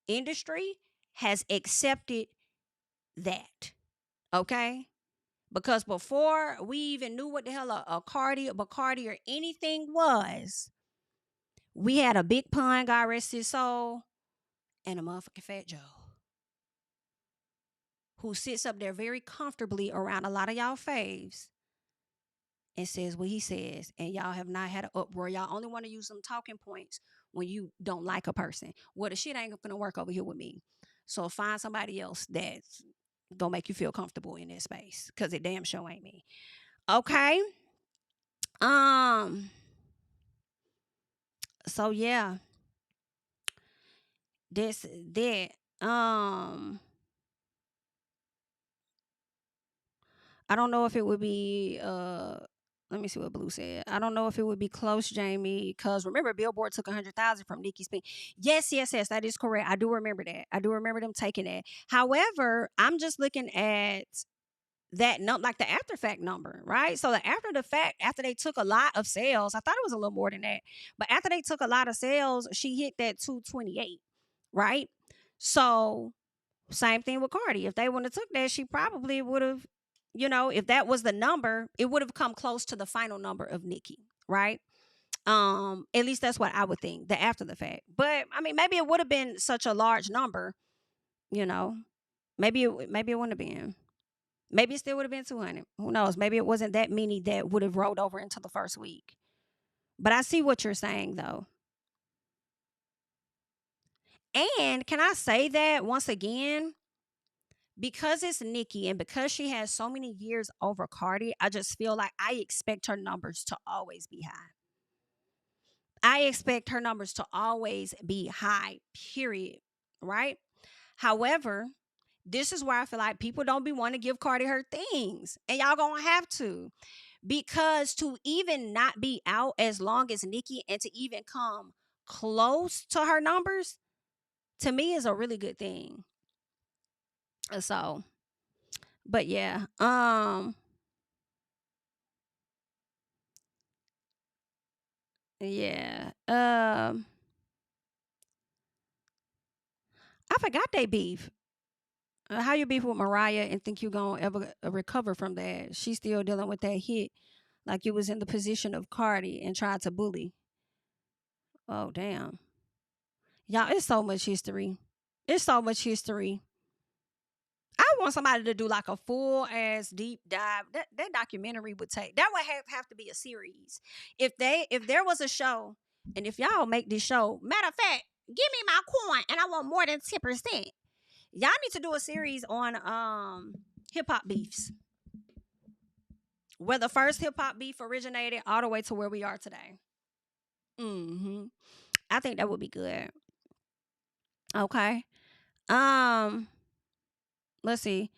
industry has accepted that. Okay? Because before we even knew what the hell a Cardi, a Bacardi, or anything was, we had a Big Pun, God rest his soul, and a motherfucking Fat Joe who sits up there very comfortably around a lot of y'all faves and says what he says. And y'all have not had an uproar. Y'all only want to use some talking points when you don't like a person. Well, the shit ain't gonna work over here with me. So find somebody else that's gonna make you feel comfortable in that space. Cause it damn sure ain't me. Okay. Um, so yeah. This that. I don't know if it would be let me see what Blue said. I don't know if it would be close, Jamie, because remember Billboard took 100,000 from Nicki's Pink. Yes, yes, yes, that is correct. I do remember that. I do remember them taking that. However, I'm just looking at that like the after fact number, right? So the after the fact, after they took a lot of sales, I thought it was a little more than that, but after they took a lot of sales, she hit that 228, right? So same thing with Cardi. If they wouldn't have took that, she probably would have, if that was the number, it would have come close to the final number of Nicki, right? At least that's what I would think, the after the fact. But I mean, maybe it would have been such a large number, you know. Maybe it wouldn't have been. Maybe it still would have been 200. Who knows? Maybe it wasn't that many that would have rolled over into the first week. But I see what you're saying though. And can I say that once again? Because it's Nicki and because she has so many years over Cardi, I just feel like I expect her numbers to always be high. I expect her numbers to always be high, period. Right? However, this is where I feel like people don't be wanting to give Cardi her things. And y'all gonna have to. Because to even not be out as long as Nicki and to even come close to her numbers, to me is a really good thing. So, but yeah. Yeah. I forgot they beef. How you beef with Mariah and think you gonna ever recover from that? She's still dealing with that hit, like you was in the position of Cardi and tried to bully. Oh damn, y'all! It's so much history. It's so much history. I want somebody to do like a full ass deep dive. That documentary would take. That would have to be a series. If there was a show, and if y'all make this show, matter of fact, give me my coin, and I want more than 10%. Y'all need to do a series on hip hop beefs, where the first hip hop beef originated, all the way to where we are today. I think that would be good. Okay. Um. Let's see.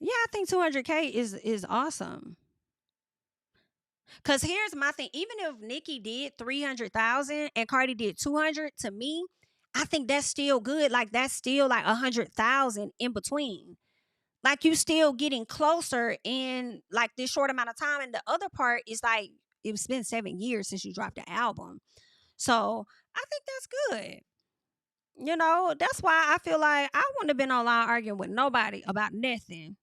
Yeah, I think 200K is awesome. Cause here's my thing. Even if Nicki did 300,000 and Cardi did 200, to me, I think that's still good. Like that's still like 100,000 in between. Like you still getting closer in like this short amount of time. And the other part is like it's been 7 years since you dropped the album, so I think that's good. That's why I feel like I wouldn't have been online arguing with nobody about nothing.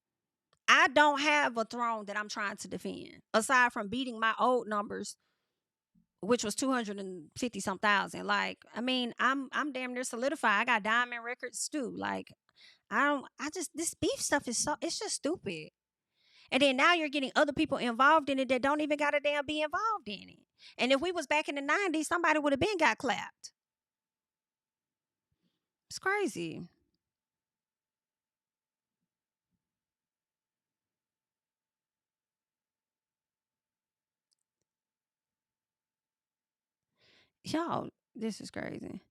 I don't have a throne that I'm trying to defend aside from beating my old numbers, which was 250 some thousand. Like, I mean, I'm damn near solidified. I got diamond records too. Like, I just this beef stuff it's just stupid. And then now you're getting other people involved in it that don't even gotta damn be involved in it. And if we was back in the 90s, somebody would have been got clapped. It's crazy. Y'all, this is crazy.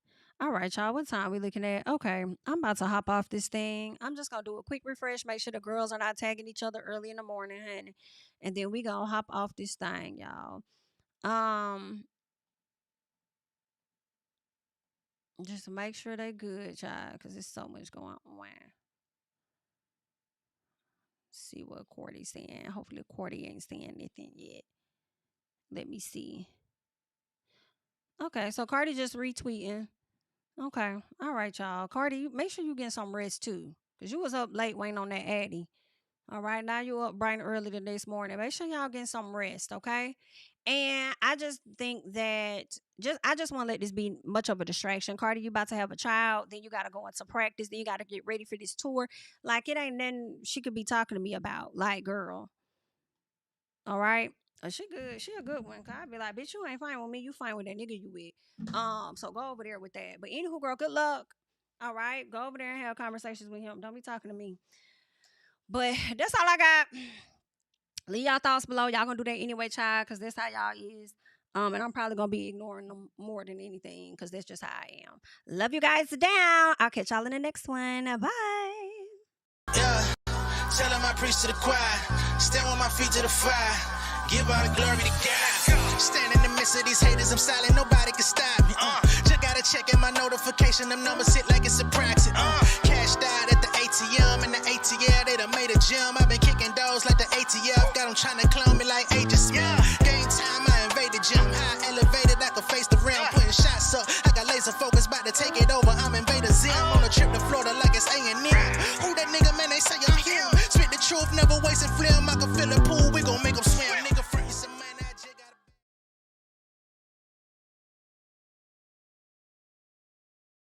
All right, y'all. What time we looking at? Okay, I'm about to hop off this thing. I'm just gonna do a quick refresh, make sure the girls are not tagging each other early in the morning, honey. And then we gonna hop off this thing, y'all. Um, just make sure they good, y'all, cause there's so much going on. See what Cordy's saying. Hopefully, Cordy ain't saying anything yet. Let me see. Okay, so Cardi just retweeting. Okay. All right, y'all. Cardi, make sure you get some rest too. Cause you was up late waiting on that Addy. All right. Now you up bright and early the next morning. Make sure y'all getting some rest, okay? And I just think that I just want to let this be much of a distraction. Cardi, you about to have a child, then you gotta go into practice, then you gotta get ready for this tour. Like it ain't nothing she could be talking to me about. Like, girl. All right. She good. She a good one. Cause I be like, bitch, you ain't fine with me. You fine with that nigga you with. So go over there with that. But anywho, girl, good luck. All right. Go over there and have conversations with him. Don't be talking to me. But that's all I got. Leave y'all thoughts below. Y'all gonna do that anyway, child, because that's how y'all is. And I'm probably gonna be ignoring them more than anything, because that's just how I am. Love you guys down. I'll catch y'all in the next one. Bye. Yeah, tell them I preach to the choir. Stand with my feet to the fire. Give all the glory to God. Stand in the midst of these haters, I'm silent, nobody can stop me. Just gotta check in my notification, them numbers hit like it's a proxy. Cashed out at the ATM, and the ATL, they done made a gym. I've been kicking doors like the ATF, got them trying to clone me like Agent Smith. Game time, I invaded gym, high elevated, I can face the rim. Putting shots up, I got laser focus, about to take it over, I'm Invader Zim. On a trip to Florida like it's A&M. Who that nigga, man, they say I'm him. Spit the truth, never wasting film, I can feel it.